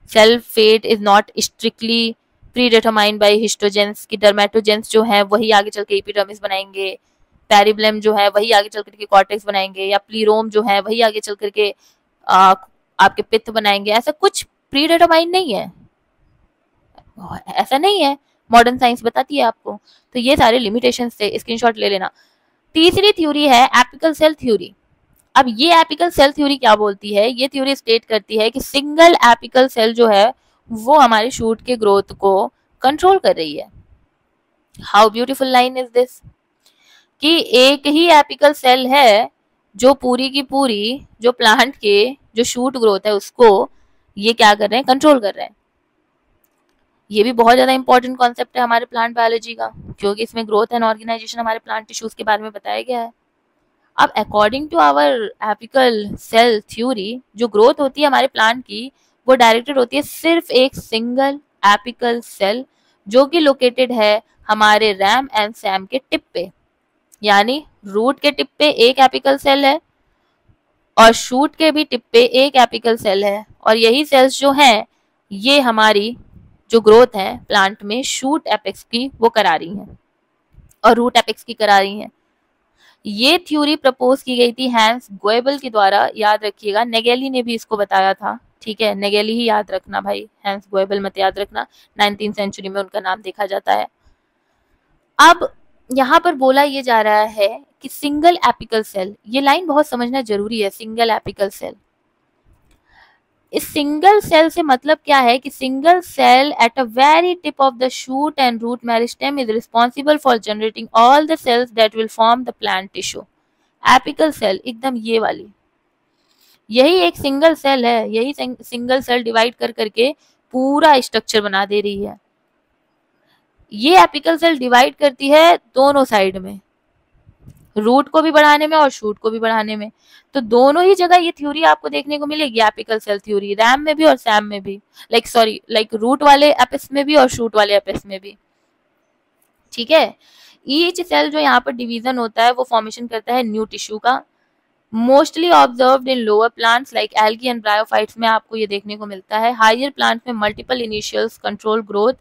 Cell fate is not strictly predetermined by histogens, की डर्मेटोजेंस जो है वही आगे चल के एपिडर्मिस बनाएंगे, पेरिब्लम जो है वही आगे चल करके कॉर्टेक्स बनाएंगे, या प्लीरोम जो है वही आगे चल करके आपके पित्त बनाएंगे। ऐसा कुछ प्री डिटरमाइंड नहीं है, ऐसा नहीं है, मॉडर्न साइंस बताती है आपको। तो ये सारे लिमिटेशंस थे, स्क्रीनशॉट ले लेना। तीसरी थ्योरी है एपिकल सेल थ्योरी। अब ये एपिकल सेल थ्योरी क्या बोलती है? ये थ्योरी स्टेट करती है कि सिंगल एपिकल सेल जो है वो हमारे शूट के ग्रोथ को कंट्रोल कर रही है। How beautiful line is this, कि एक ही एपिकल सेल है जो पूरी की पूरी जो प्लांट के जो शूट ग्रोथ है उसको ये क्या कर रहे हैं, कंट्रोल कर रहे हैं। ये भी बहुत ज्यादा इंपॉर्टेंट कॉन्सेप्ट है हमारे प्लांट बायोलॉजी का, क्योंकि इसमें ग्रोथ एंड ऑर्गेनाइजेशन हमारे प्लांट टिश्यूज के बारे में बताया गया है। अब according to our apical cell theory, जो ग्रोथ होती है हमारे प्लांट की वो डायरेक्टेड होती है सिर्फ एक सिंगल एपिकल सेल, जो कि लोकेटेड है हमारे रैम एंड सैम के टिप पे। यानी रूट के टिप पे एक एपिकल सेल है और शूट के भी टिप पे एक एपिकल सेल है, और यही सेल्स जो हैं ये हमारी जो ग्रोथ है प्लांट में शूट एपेक्स की वो करा रही हैं और रूट एपेक्स की करा रही हैं। ये थ्योरी प्रपोज की गई थी हैंस गोएबल के द्वारा, याद रखिएगा। नेगेली ने भी इसको बताया था, ठीक है, नेगेली ही याद रखना भाई, हैंस गोएबल मत याद रखना, 19वीं सेंचुरी में उनका नाम देखा जाता है। अब यहाँ पर बोला ये जा रहा है कि सिंगल एपिकल सेल, ये लाइन बहुत समझना जरूरी है, सिंगल एपिकल सेल। इस सिंगल सेल से मतलब क्या है कि single cell at a very tip of the shoot and root meristem is responsible for generating all the cells that will form the plant tissue. Apical cell एकदम ये वाली, यही एक सिंगल सेल है, यही सिंगल सेल डिवाइड कर करके पूरा स्ट्रक्चर बना दे रही है। ये एपिकल सेल डिवाइड करती है दोनों साइड में, रूट को भी बढ़ाने में और शूट को भी बढ़ाने में। तो दोनों ही जगह ये थ्योरी आपको देखने को मिलेगी, एपिकल सेल थ्योरी, रैम में भी और सैम में भी, लाइक रूट वाले एपिस में भी और शूट वाले एपिस में भी। ठीक है, ईच सेल जो यहाँ पर डिवीजन होता है वो फॉर्मेशन करता है न्यू टिश्यू का। Mostly observed in lower plants like algae and bryophytes में आपको ये देखने को मिलता है। हायर प्लांट्स में multiple initials control growth,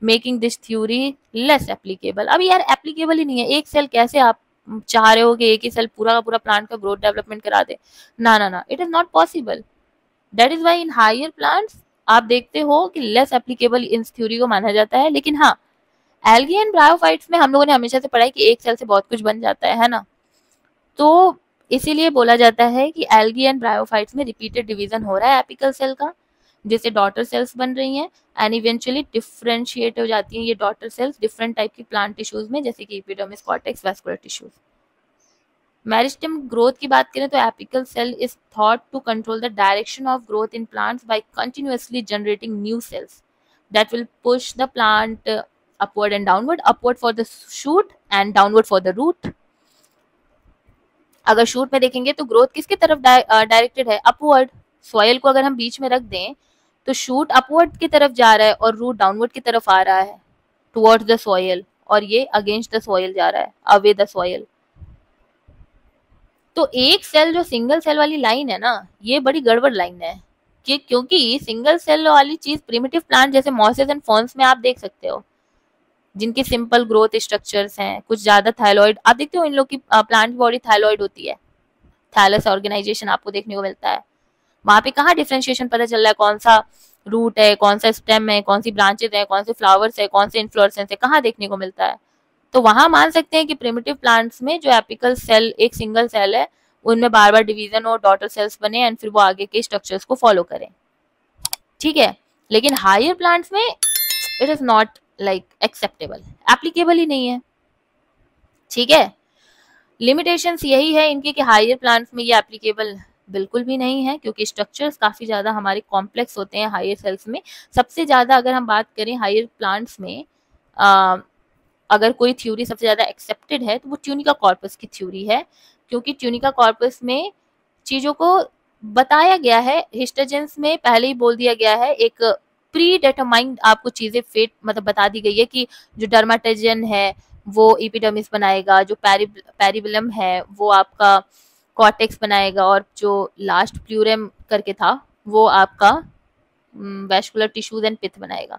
making this theory less applicable. अब यार एप्लीकेबल ही नहीं है, एक सेल कैसे आप चाह रहे हो कि एक ही सेल पूरा का पूरा प्लांट का ग्रोथ डेवलपमेंट करा दे? ना ना ना, it is not possible. That is why in higher plants आप देखते हो कि लेस एप्लीकेबल इस थ्योरी को माना जाता है। लेकिन हाँ, एल्गी एंड ब्रायोफाइट्स में हम लोगों ने हमेशा से पढ़ा है कि एक सेल से बहुत कुछ बन जाता है ना, तो इसीलिए बोला जाता है कि एल्गी एंड ब्रायोफाइट्स में रिपीटेड डिवीजन हो रहा है एपिकल सेल का, जिससे डॉटर सेल्स बन रही हैं एंड इवेंचुअली डिफरेंशिएट हो जाती हैं ये डॉटर सेल्स डिफरेंट टाइप की प्लांट टिश्यूज में, जैसे कि epidermis, cortex, vascular tissues. Meristem growth की बात करें तो apical cell is thought to control the direction of growth in plants by continuously generating new cells that will push the plant upward and downward, upward for the shoot and downward for the root. अगर shoot में देखेंगे तो growth किसकी तरफ directed है? Upward. Soil को अगर हम बीच में रख दें तो शूट अपवर्ड की तरफ जा रहा है और रूट डाउनवर्ड की तरफ आ रहा है, टुवर्ड्स द सॉइल, और ये अगेंस्ट द सॉइल जा रहा है, अवे द सॉइल। तो एक सेल जो सिंगल सेल वाली लाइन है ना, ये बड़ी गड़बड़ लाइन है, कि क्योंकि सिंगल सेल वाली चीज प्रिमिटिव प्लांट जैसे मॉसेस एंड फॉर्न्स में आप देख सकते हो, जिनके सिंपल ग्रोथ स्ट्रक्चर्स हैं, कुछ ज्यादा थायलॉइड आप देखते हो, इन लोग की प्लांट बॉडी थायलॉइड होती है, थैलस ऑर्गेनाइजेशन आपको देखने को मिलता है। वहां पे कहाँ डिफरेंशिएशन पता चल रहा है, कौन सा रूट है, कौन सा स्टेम है, कौन सी ब्रांचेस है, कौन से फ्लावर्स है, कौन से इन्फ्लोरेसेंस है, कहाँ देखने को मिलता है? तो वहां मान सकते हैं कि प्रिमिटिव प्लांट्स में जो एपिकल सेल एक सिंगल सेल है, उनमें बार बार डिवीजन और डॉटर सेल्स बने एंड फिर वो आगे के स्ट्रक्चर्स को फॉलो करें। ठीक है, लेकिन हायर प्लांट्स में it is not like acceptable, applicable ही नहीं है। ठीक है, लिमिटेशंस यही है इनके कि हायर प्लांट्स में ये एप्लीकेबल बिल्कुल भी नहीं है, क्योंकि स्ट्रक्चर्स काफी ज्यादा हमारे कॉम्प्लेक्स होते हैं हायर सेल्स में। सबसे ज्यादा अगर हम बात करें हायर प्लांट्स में, अगर कोई थ्योरी सबसे ज्यादा एक्सेप्टेड है तो वो ट्यूनिका कॉर्पस की थ्योरी है, क्योंकि ट्यूनिका कॉर्पस में चीजों को बताया गया है, हिस्टोजेंस में पहले ही बोल दिया गया है, एक प्री डिटरमाइंड आपको चीजें फेट मतलब बता दी गई है कि जो डर्माटोजन है वो एपिडर्मिस बनाएगा, जो पेरिबलम है वो आपका कॉर्टेक्स बनाएगा, और जो लास्ट प्लूरम करके था वो आपका वैस्कुलर टिश्यूज एंड पिथ बनाएगा।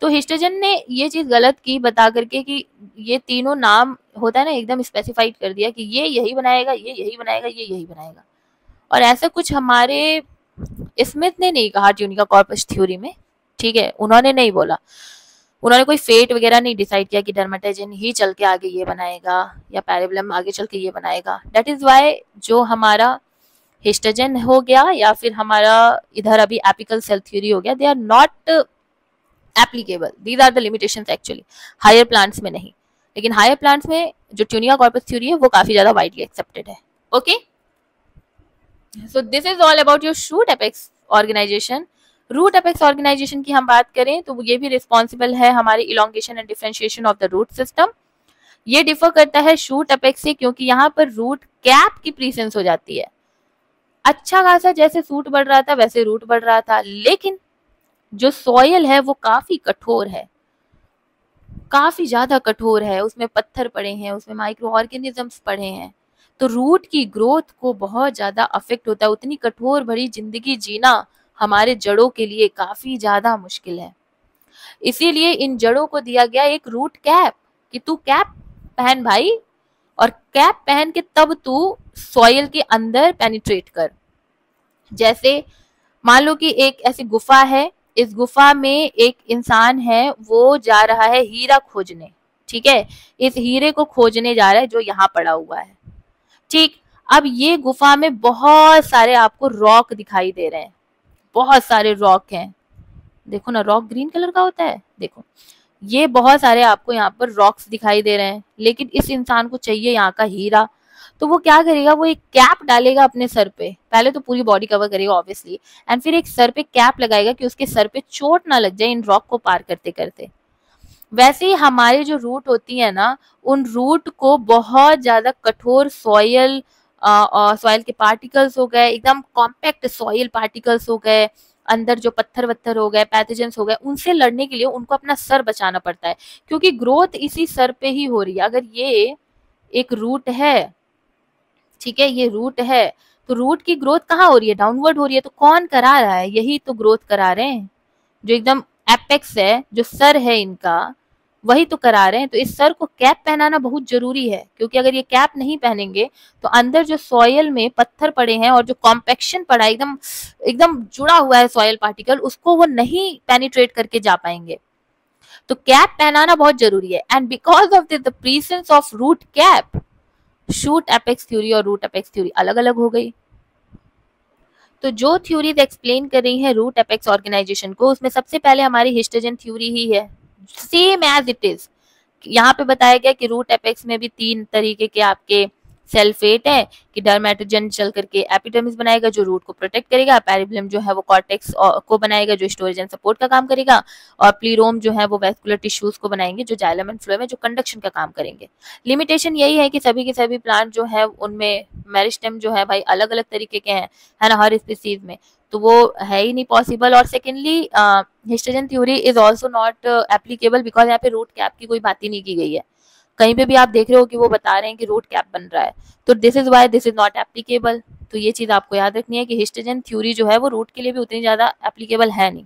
तो हिस्टोजन ने ये चीज गलत की बता करके कि ये तीनों नाम होता है ना, एकदम स्पेसिफाइड कर दिया कि ये यही बनाएगा, ये यही बनाएगा, ये यही बनाएगा, और ऐसा कुछ हमारे स्मिथ ने नहीं कहा ट्यूनिका कॉर्पस थ्योरी में। ठीक है, उन्होंने नहीं बोला, उन्होंने कोई फेट वगैरह नहीं डिसाइड किया कि डर्माटोजन ही चल के आगे ये बनाएगा या पैरिबलम आगे चल के ये बनाएगा। दैट इज वाई जो हमारा हिस्टोजन हो गया या फिर हमारा इधर अभी एपिकल सेल थ्योरी हो गया, they are not applicable, these are the limitations actually, higher plants में नहीं। लेकिन हायर प्लांट्स में जो ट्यूनिका कॉर्पस थ्योरी है वो काफी ज्यादा वाइडली एक्सेप्टेड है। Okay, so this is all about your shoot apex organisation. Root apex organisation की हम बात करें तो ये भी रिस्पॉन्सिबल है हमारे elongation and differentiation of the root system. ये डिफर करता है शूट एपेक्स से, क्योंकि यहाँ पर रूट कैप की प्रीसेंस हो जाती है। अच्छा खासा जैसे शूट बढ़ रहा था वैसे रूट बढ़ रहा था, लेकिन जो सॉयल है वो काफी कठोर है, काफी ज्यादा कठोर है, उसमें पत्थर पड़े हैं, उसमें माइक्रो ऑर्गेनिजम्स पड़े हैं, तो रूट की ग्रोथ को बहुत ज्यादा अफेक्ट होता है। उतनी कठोर भरी जिंदगी जीना हमारे जड़ों के लिए काफी ज्यादा मुश्किल है, इसीलिए इन जड़ों को दिया गया एक रूट कैप कि तू कैप पहन भाई, और कैप पहन के तब तू सॉइल के अंदर पेनिट्रेट कर। जैसे मान लो कि एक ऐसी गुफा है, इस गुफा में एक इंसान है, वो जा रहा है हीरा खोजने। ठीक है, इस हीरे को खोजने जा रहा है जो यहाँ पड़ा हुआ है। ठीक, अब ये गुफा में बहुत सारे आपको रॉक दिखाई दे रहे हैं, बहुत सारे रॉक हैं, देखो ना, रॉक ग्रीन कलर का होता है, देखो ये बहुत सारे आपको यहाँ पर रॉक्स दिखाई दे रहे हैं, लेकिन इस इंसान को चाहिए यहाँ का हीरा। तो वो क्या करेगा, वो एक कैप डालेगा अपने सर पे, पहले तो पूरी बॉडी कवर करेगा ऑब्वियसली, एंड फिर एक सर पे कैप लगाएगा कि उसके सर पे चोट ना लग जाए इन रॉक को पार करते करते। वैसे ही हमारे जो रूट होती है ना, उन रूट को बहुत ज्यादा कठोर सॉयल सॉइल के पार्टिकल्स हो गए, एकदम कॉम्पैक्ट सॉइल पार्टिकल्स हो गए, अंदर जो पत्थर वत्थर हो गए, पैथोजेंस हो गए, उनसे लड़ने के लिए उनको अपना सर बचाना पड़ता है, क्योंकि ग्रोथ इसी सर पे ही हो रही है। अगर ये एक रूट है, ठीक है, ये रूट है, तो रूट की ग्रोथ कहाँ हो रही है, डाउनवर्ड हो रही है, तो कौन करा रहा है, यही तो ग्रोथ करा रहे हैं, जो एकदम एपेक्स है, जो सर है इनका, वही तो करा रहे हैं। तो इस सर को कैप पहनाना बहुत जरूरी है, क्योंकि अगर ये कैप नहीं पहनेंगे तो अंदर जो सॉयल में पत्थर पड़े हैं और जो कॉम्पैक्शन पड़ा है, एकदम एकदम जुड़ा हुआ है सॉयल पार्टिकल, उसको वो नहीं पेनिट्रेट करके जा पाएंगे। तो कैप पहनाना बहुत जरूरी है। And because of the presence of root cap, shoot apex theory और रूट एपेक्स थ्योरी अलग अलग हो गई। तो जो थ्योरीज एक्सप्लेन कर रही है रूट एपेक्स ऑर्गेनाइजेशन को, उसमें सबसे पहले हमारी हिस्टोजन थ्योरी ही है, सेम एज इट इज। यहाँ पे बताया गया कि रूट एपेक्स में भी 3 तरीके के आपके सेल फेट है, कि डर्मेटोजन चल करके एपिडर्मिस बनाएगा जो रूट को प्रोटेक्ट करेगा, पेरिब्लम जो है वो कॉर्टेक्स को बनाएगा जो स्टोरेज एंड सपोर्ट का काम करेगा, और प्लीरोम जो है वो वैस्कुलर टिश्यूज को बनाएंगे जो जाइलम एंड फ्लोएम में जो कंडक्शन का काम करेंगे। लिमिटेशन यही है कि सभी के सभी प्लांट जो है उनमें मेरिस्टेम जो है भाई अलग अलग तरीके के हैं, है ना, हर स्पीसीज में, तो वो है ही नहीं पॉसिबल। और secondly histogen theory is also not applicable, because यहाँ पे रूट कैप की कोई बात ही नहीं की गई है। कहीं पे भी आप देख रहे हो कि वो बता रहे हैं कि रूट कैप बन रहा है, तो this is why this is not applicable. तो ये चीज आपको याद रखनी है कि हिस्टोजन थ्योरी जो है वो रूट के लिए भी उतनी ज्यादा एप्लीकेबल है नहीं।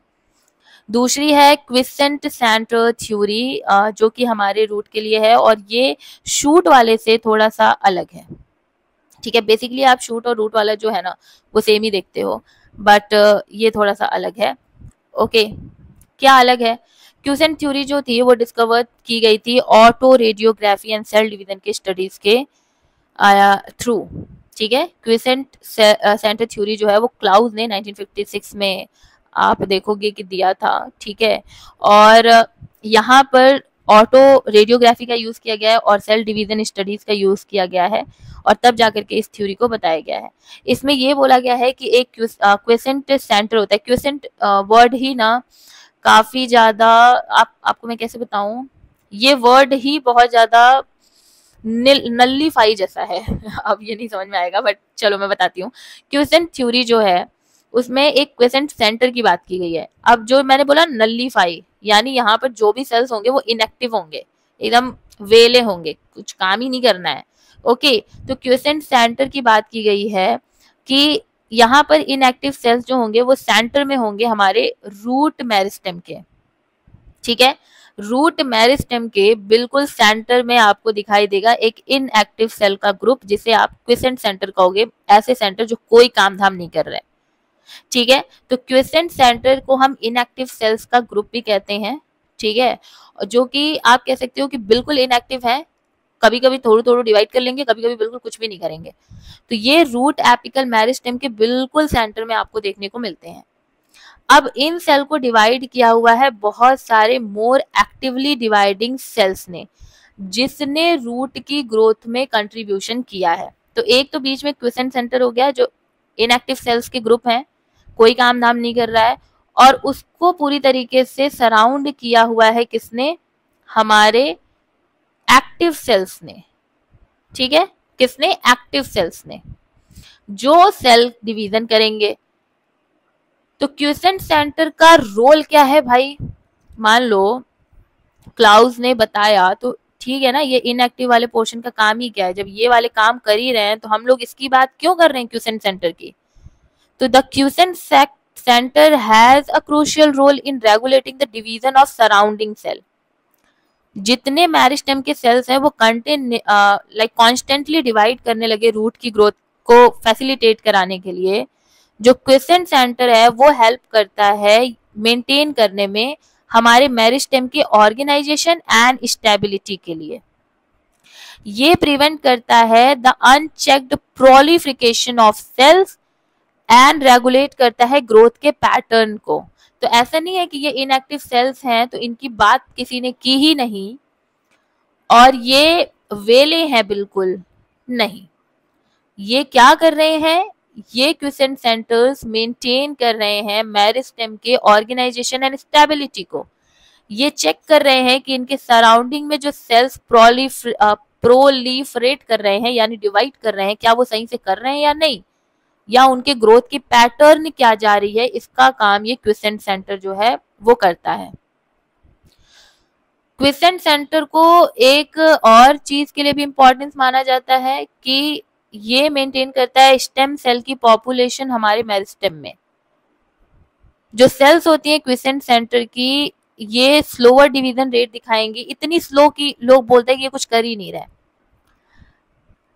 दूसरी है क्विसेंट सेंटर थ्योरी, जो कि हमारे रूट के लिए है, और ये शूट वाले से थोड़ा सा अलग है। ठीक है, बेसिकली आप शूट और रूट वाला जो है ना वो सेम ही देखते हो, बट ये थोड़ा सा अलग है। ओके, क्या अलग है? क्विसेंट थ्योरी जो थी वो डिस्कवर की गई थी auto radiography and cell division के स्टडीज के थ्रू। ठीक है, क्विसेंट सेंटर थ्योरी जो है वो क्लाउज ने 1956 में आप देखोगे कि दिया था। ठीक है, और यहाँ पर ऑटो रेडियोग्राफी का यूज किया गया है और सेल डिवीजन स्टडीज का यूज किया गया है, और तब जाकर के इस थ्योरी को बताया गया है। इसमें ये बोला गया है कि एक क्विसेंट सेंटर होता है, क्विसेंट वर्ड ही ना काफी ज्यादा, आपको मैं कैसे बताऊं, ये वर्ड ही बहुत ज्यादा नल्लीफाई जैसा है अब ये नहीं समझ में आएगा, बट चलो मैं बताती हूँ। क्विसेंट थ्योरी जो है उसमें एक क्विसेंट सेंटर की बात की गई है। अब जो मैंने बोला नल्लीफाई, यानी यहाँ पर जो भी सेल्स होंगे वो इनएक्टिव होंगे, एकदम वेले होंगे, कुछ काम ही नहीं करना है। ओके, तो क्विसेंट सेंटर की बात की गई है कि यहाँ पर इनएक्टिव सेल्स जो होंगे वो सेंटर में होंगे हमारे रूट मेरिस्टेम के। ठीक है, रूट मेरिस्टेम के बिल्कुल सेंटर में आपको दिखाई देगा एक इनएक्टिव सेल का ग्रुप, जिसे आप क्विसेंट सेंटर कहोगे, ऐसे सेंटर जो कोई काम धाम नहीं कर रहे। ठीक है, तो क्विसेंट सेंटर को हम इनएक्टिव सेल्स का ग्रुप भी कहते हैं। ठीक है, जो कि आप कह सकते हो कि बिल्कुल इनएक्टिव है, कभी कभी थोड़ा थोड़ा डिवाइड कर लेंगे, कभी कभी बिल्कुल कुछ भी नहीं करेंगे। तो ये रूट एपिकल मेरिस्टेम के बिल्कुल सेंटर में आपको देखने को मिलते हैं। अब इन सेल को डिवाइड किया हुआ है बहुत सारे मोर एक्टिवली डिवाइडिंग सेल्स ने, जिसने रूट की ग्रोथ में कंट्रीब्यूशन किया है। तो एक तो बीच में क्विसेंट सेंटर हो गया जो इनएक्टिव सेल्स के ग्रुप हैं, कोई काम धाम नहीं कर रहा है, और उसको पूरी तरीके से सराउंड किया हुआ है किसने, हमारे एक्टिव सेल्स ने। ठीक है, किसने, एक्टिव सेल्स ने, जो सेल डिवीजन करेंगे। तो क्विसेंट सेंटर का रोल क्या है भाई? मान लो क्लाउज ने बताया तो ठीक है ना, ये इनएक्टिव वाले पोर्शन का काम ही क्या है, जब ये वाले काम कर ही रहे हैं तो हम लोग इसकी बात क्यों कर रहे हैं क्विसेंट सेंटर की? तो the quiescent centre has a crucial role in regulating the division of surrounding cell. जितने मेरिस्टेम के सेल्स हैं वो लाइक कॉन्स्टेंटली डिवाइड करने लगे रूट की ग्रोथ को फैसिलिटेट कराने के लिए, जो क्विसेंट सेंटर है वो हेल्प करता है मेंटेन करने में हमारे मेरिस्टेम के ऑर्गेनाइजेशन एंड स्टेबिलिटी के लिए। ये प्रिवेंट करता है the unchecked proliferation of cells and regulate करता है ग्रोथ के पैटर्न को। तो ऐसा नहीं है कि ये इनएक्टिव सेल्स हैं तो इनकी बात किसी ने की ही नहीं और ये वेले हैं, बिल्कुल नहीं। ये क्या कर रहे हैं, ये क्विसेंट सेंटर्स मेंटेन कर रहे हैं मेरिस्टेम के ऑर्गेनाइजेशन एंड स्टेबिलिटी को। ये चेक कर रहे हैं कि इनके सराउंडिंग में जो सेल्स प्रोलीफरेट कर रहे हैं यानी डिवाइड कर रहे हैं, क्या वो सही से कर रहे हैं या नहीं, या उनके ग्रोथ की पैटर्न क्या जा रही है, इसका काम ये क्विसेंट सेंटर जो है वो करता है। क्विसेंट सेंटर को एक और चीज के लिए भी इंपॉर्टेंस माना जाता है कि ये मेंटेन करता है स्टेम सेल की पॉपुलेशन हमारे मेरिस्टेम में। जो सेल्स होती है क्विसेंट सेंटर की, ये स्लोअर डिवीजन रेट दिखाएंगी, इतनी स्लो कि लोग बोलते हैं कि ये कुछ कर ही नहीं रहा है।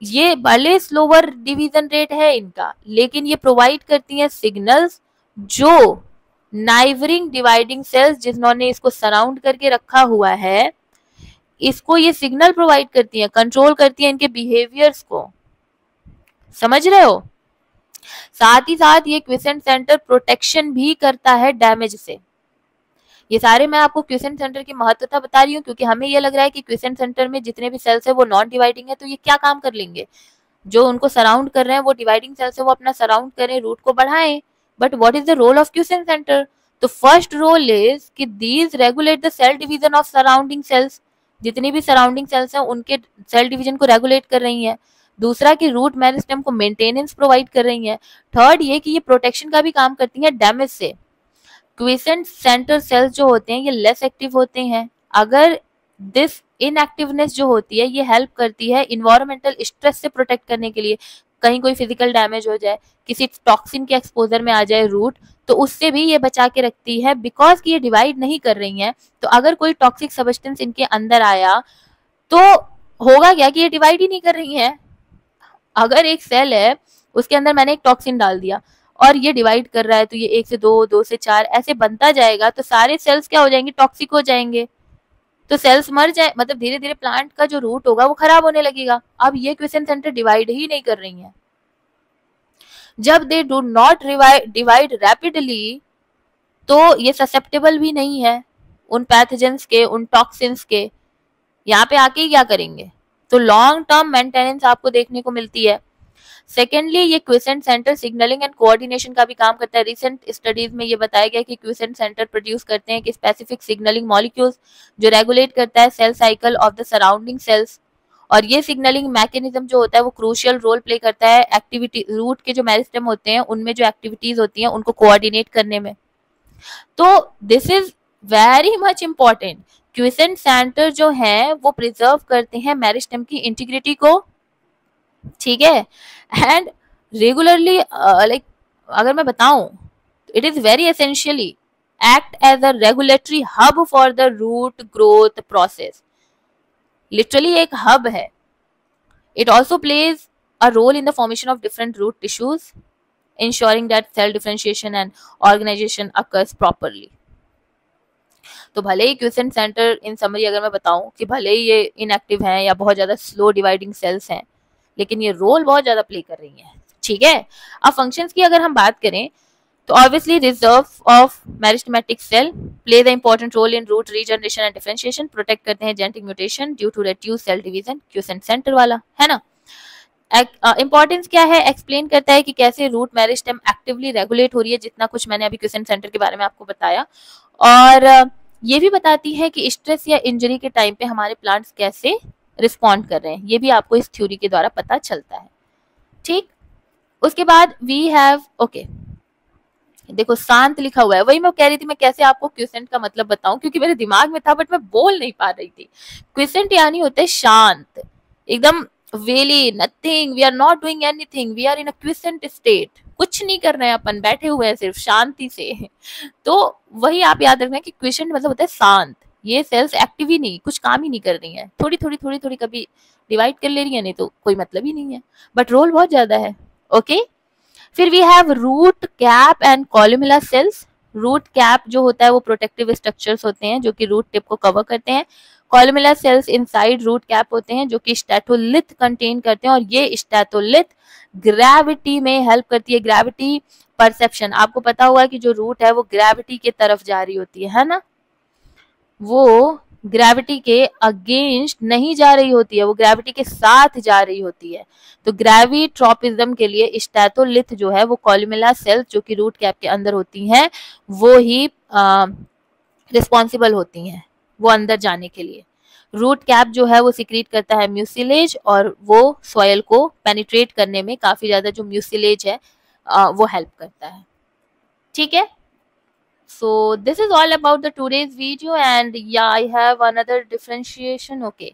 ये भले स्लोअर डिवीजन रेट है इनका, लेकिन ये प्रोवाइड करती हैं सिग्नल्स जो नाइवरिंग डिवाइडिंग सेल्स जिन्होंने इसको सराउंड करके रखा हुआ है, इसको ये सिग्नल प्रोवाइड करती हैं, कंट्रोल करती हैं इनके बिहेवियर्स को। समझ रहे हो? साथ ही साथ ये क्विसेंट सेंटर प्रोटेक्शन भी करता है डैमेज से। ये सारे मैं आपको क्विसेंट सेंटर की महत्वता बता रही हूँ क्योंकि हमें ये लग रहा है कि क्विसेंट सेंटर में जितने भी सेल्स है वो नॉन डिवाइडिंग है, तो ये क्या काम कर लेंगे, जो उनको सराउंड कर रहे हैं वो डिवाइडिंग सेल्स है, वो अपना सराउंड करें, रूट को बढ़ाएं। But what is the role of quiescent centre? तो फर्स्ट रोल इज कि these regulate the cell division of surrounding cells. जितनी भी सराउंडिंग सेल्स हैं उनके सेल डिवीजन को रेगुलेट कर रही हैं। दूसरा कि रूट मेरिस्टेम को मेंटेनेंस प्रोवाइड कर रही हैं। थर्ड ये कि ये प्रोटेक्शन का भी काम करती हैं डैमेज से। क्विसेंट सेंटर सेल्स जो होते हैं ये लेस एक्टिव होते हैं। अगर दिस इनएक्टिवनेस जो होती है ये हेल्प करती है इन्वायरमेंटल स्ट्रेस से प्रोटेक्ट करने के लिए। कहीं कोई फिजिकल डैमेज हो जाए, किसी टॉक्सिन के एक्सपोजर में आ जाए रूट, तो उससे भी ये बचा के रखती है। बिकॉज कि ये डिवाइड नहीं कर रही हैं, तो अगर कोई टॉक्सिक सब्सटेंस इनके अंदर आया तो होगा क्या कि ये डिवाइड ही नहीं कर रही हैं। अगर एक सेल है उसके अंदर मैंने एक टॉक्सिन डाल दिया और ये डिवाइड कर रहा है, तो ये 1 से 2, 2 से 4 ऐसे बनता जाएगा, तो सारे सेल्स क्या हो जाएंगे, टॉक्सिक हो जाएंगे, तो सेल्स मर जाए, मतलब धीरे धीरे प्लांट का जो रूट होगा वो खराब होने लगेगा। अब ये क्विसेंट सेंटर डिवाइड ही नहीं कर रही है। जब they do not divide rapidly, तो ये ससेप्टेबल भी नहीं है उन पैथोजेंस के, उन टॉक्सिन्स के। यहाँ पे आके क्या करेंगे, तो लॉन्ग टर्म मेंटेनेंस आपको देखने को मिलती है। सेकेंडली ये quiescent centre signalling and coordination का भी काम करता है। रिसेंट स्टडीज में ये बताया गया कि क्विसेंट सेंटर प्रोड्यूस करते हैं कि स्पेसिफिक सिग्नलिंग मॉलिक्यूल्स जो रेगुलेट करता है cell cycle of the surrounding cells. और ये सिग्नलिंग मैकेनिज्म जो होता है वो क्रूशियल रोल प्ले करता है एक्टिविटी, रूट के जो मेरिस्टेम होते हैं उनमें जो एक्टिविटीज होती हैं उनको कोऑर्डिनेट करने में। तो this is very much important. Quiescent centre जो है वो प्रिजर्व करते हैं मेरिस्टेम की इंटीग्रिटी को, ठीक है। एंड रेगुलरली लाइक अगर मैं बताऊं, it is very essentially act as a regulatory hub for the root growth process. Literally एक हब है। It also plays a role in the formation of different root tissues, ensuring that cell differentiation and organization occurs properly। तो भले ही quiescent centre इन summary अगर मैं बताऊं कि भले ही ये इनएक्टिव हैं या बहुत ज्यादा स्लो डिवाइडिंग सेल्स हैं, लेकिन ये रोल बहुत ज्यादा प्ले कर रही हैं, ठीक है। अब फंक्शंस की अगर हम बात करें तो obviously reserve of meristematic cell play the important role in root regeneration and differentiation, protect करते हैं genetic mutation due to reduce cell division, quiescent centre वाला है ना। इंपॉर्टेंस क्या है, एक्सप्लेन करता है कि कैसे रूट मेरिस्टेम एक्टिवली रेगुलेट हो रही है, जितना कुछ मैंने अभी क्विसेंट सेंटर के बारे में आपको बताया। और ये भी बताती है कि स्ट्रेस या इंजरी के टाइम पे हमारे प्लांट्स कैसे रिस्पॉन्ड कर रहे हैं, ये भी आपको इस थ्योरी के द्वारा पता चलता है, ठीक। उसके बाद वी हैव ओके, देखो शांत लिखा हुआ है, वही मैं कह रही थी मैं कैसे आपको क्विसेंट का मतलब बताऊं, क्योंकि मेरे दिमाग में था बट मैं बोल नहीं पा रही थी। क्विसेंट यानी होता है शांत, एकदम वेली, nothing, we are not doing anything, we are in a quiescent state, कुछ नहीं कर रहे हैं अपन, बैठे हुए हैं सिर्फ शांति से। तो वही आप याद रखना कि क्विसेंट मतलब होता है शांत। ये सेल्स एक्टिव ही नहीं, कुछ काम ही नहीं कर रही हैं, थोड़ी थोड़ी कभी डिवाइड कर ले रही है, नहीं तो कोई मतलब ही नहीं है, बट रोल बहुत ज्यादा है, ओके। फिर we have root cap and columella cells. Root cap जो होता है वो प्रोटेक्टिव स्ट्रक्चर्स होते हैं जो कि रूट टिप को कवर करते हैं। Columella sales inside root cap होते हैं जो कि स्टैटोलिथ कंटेन करते हैं, और ये स्टैटोलिथ ग्रेविटी में हेल्प करती है, ग्रेविटी परसेप्शन। आपको पता होगा कि जो रूट है वो ग्रेविटी की तरफ जा रही होती है ना, वो ग्रेविटी के अगेंस्ट नहीं जा रही होती है, वो ग्रेविटी के साथ जा रही होती है। तो ग्रेविट्रोपिज्म के लिए स्टैथोलिथ जो है वो कॉलुमेला सेल्स जो कि रूट कैप के अंदर होती हैं वो ही रिस्पॉन्सिबल होती हैं वो अंदर जाने के लिए। रूट कैप जो है वो सिक्रीट करता है म्यूसिलेज और वो सॉयल को पेनिट्रेट करने में काफी ज्यादा जो म्यूसिलेज है वो हेल्प करता है। ठीक है, so this is all about the today's video and yeah I have another differentiation. okay,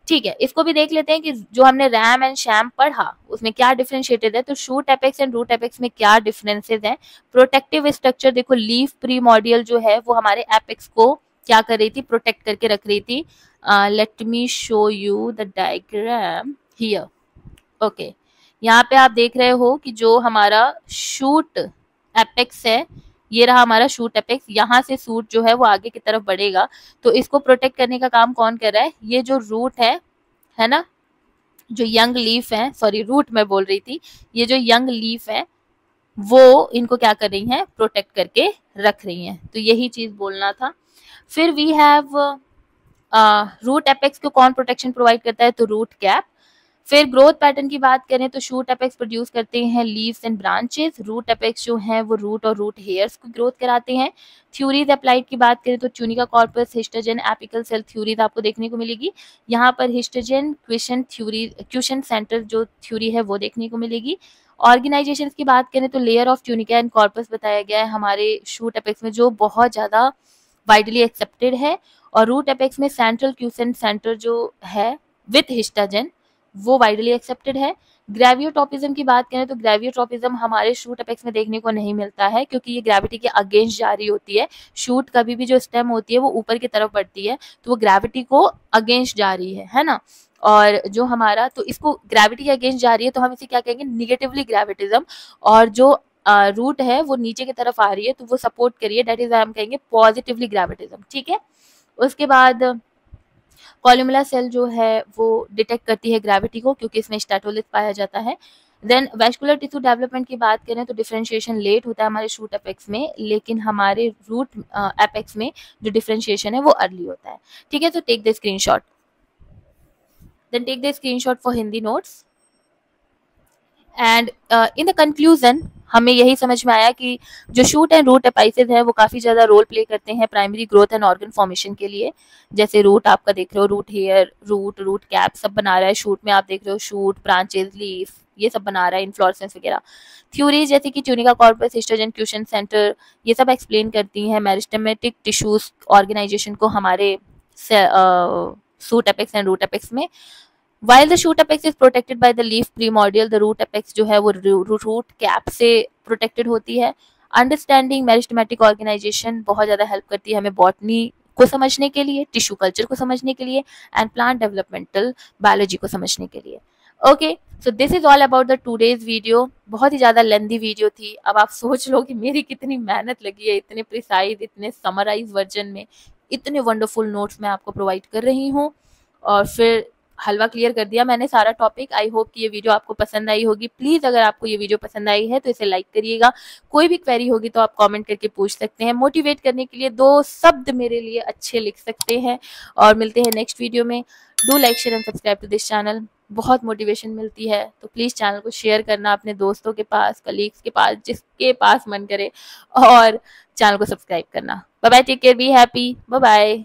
ठीक है, इसको भी देख लेते हैं कि जो हमने रैम एंड शैम पढ़ा उसमें क्या डिफरेंशिएटेड है। तो shoot apex and root apex में क्या डिफरेंसेस हैं। प्रोटेक्टिव स्ट्रक्चर देखो, लीफ प्रीमोडियल जो है वो हमारे एपेक्स को क्या कर रही थी, प्रोटेक्ट करके रख रही थी। Let me show you the diagram here. Okay, यहाँ पे आप देख रहे हो कि जो हमारा शूट एपेक्स है, ये रहा हमारा शूट एपेक्स। यहाँ से शूट जो है वो आगे की तरफ बढ़ेगा, तो इसको प्रोटेक्ट करने का काम कौन कर रहा है, ये जो रूट है ना, जो यंग लीफ है, सॉरी रूट मैं बोल रही थी, ये जो यंग लीफ है वो इनको क्या कर रही हैं, प्रोटेक्ट करके रख रही हैं। तो यही चीज बोलना था। फिर वी हैव रूट एपेक्स को कौन प्रोटेक्शन प्रोवाइड करता है, तो रूट कैप। फिर ग्रोथ पैटर्न की बात करें तो शूट एपेक्स प्रोड्यूस करते हैं leaves and branches, root apex जो हैं वो रूट और रूट हेयर्स को ग्रोथ कराते हैं। थ्योरीज अप्लाइड की बात करें तो tunica corpus, histogen, apical cell theories आपको देखने को मिलेगी। यहाँ पर histogen quiescent theory, quiescent centre जो थ्योरी है वो देखने को मिलेगी। ऑर्गेनाइजेशन की बात करें तो layer of tunica and corpus बताया गया है हमारे शूट एपेक्स में, जो बहुत ज्यादा वाइडली एक्सेप्टेड है। और रूट एपेक्स में सेंट्रल क्वेश्चन सेंटर जो है विथ हिस्टोजन वो वाइडली एक्सेप्टेड है। ग्रेवियोट्रोपिज्म की बात करें तो ग्रेवियोट्रोपिज्म हमारे शूट एपेक्स में देखने को नहीं मिलता है, क्योंकि ये ग्रेविटी के अगेंस्ट जा रही होती है। शूट कभी भी जो स्टेम होती है वो ऊपर की तरफ बढ़ती है, तो वो ग्रेविटी को अगेंस्ट जा रही है ना। और जो हमारा, तो इसको ग्रेविटी के अगेंस्ट जा रही है तो हम इसे क्या कहेंगे, निगेटिवली ग्रेविटिज्म। और जो रूट है वो नीचे की तरफ आ रही है तो वो सपोर्ट करिए, दैट इज हम कहेंगे पॉजिटिवली ग्रेविटिज्म। ठीक है, उसके बाद कॉलुमेला सेल जो है वो डिटेक्ट करती है ग्रेविटी को, क्योंकि इसमें स्टैटोलिथ पाया जाता है। देन वैस्कुलर टिश्यू डेवलपमेंट की बात करें तो डिफरेंशिएशन लेट होता है हमारे शूट एपेक्स में, लेकिन हमारे रूट एपेक्स में जो डिफरेंशिएशन है वो अर्ली होता है। ठीक है, तो take the screenshot, then take the screenshot for Hindi notes. And in the conclusion हमें यही समझ में आया कि जो शूट एंड रूट एपाइसेस है वो काफ़ी ज़्यादा रोल प्ले करते हैं primary growth and organ formation के लिए। जैसे रूट आपका देख रहे हो, रूट हेयर, रूट कैप सब बना रहा है। शूट में आप देख रहे हो शूट, ब्रांचेस, लीफ, ये सब बना रहा है, इन्फ्लोरेसेंस वगैरह। थ्योरीज जैसे कि tunica corpus, histogen question centre, ये सब एक्सप्लेन करती हैं मेरिस्टेमेटिक टिश्यूज ऑर्गेनाइजेशन को हमारे shoot apex and root apex में। While the shoot apex is protected by the leaf primordial, the root apex जो है वो root cap से protected होती है। Understanding मेरिस्टेमेटिक ऑर्गेनाइजेशन बहुत ज़्यादा हेल्प करती है हमें बॉटनी को समझने के लिए, टिश्यू कल्चर को समझने के लिए एंड प्लांट डेवलपमेंटल बायोलॉजी को समझने के लिए। Okay, so this is all about the today's video. बहुत ही ज़्यादा लेंदी वीडियो थी। अब आप सोच लो कि मेरी कितनी मेहनत लगी है इतने प्रिसाइज, इतने समराइज वर्जन में इतने वंडरफुल नोट्स मैं आपको प्रोवाइड कर रही हूँ, और फिर हलवा क्लियर कर दिया मैंने सारा टॉपिक। आई होप कि ये वीडियो आपको पसंद आई होगी। प्लीज़ अगर आपको ये वीडियो पसंद आई है तो इसे लाइक करिएगा। कोई भी क्वेरी होगी तो आप कमेंट करके पूछ सकते हैं। मोटिवेट करने के लिए 2 शब्द मेरे लिए अच्छे लिख सकते हैं। और मिलते हैं नेक्स्ट वीडियो में। Do like, share and subscribe to this channel. बहुत मोटिवेशन मिलती है, तो प्लीज़ चैनल को शेयर करना अपने दोस्तों के पास, कलीग्स के पास, जिसके पास मन करे, और चैनल को सब्सक्राइब करना। Bye bye, take care, be happy, bye bye.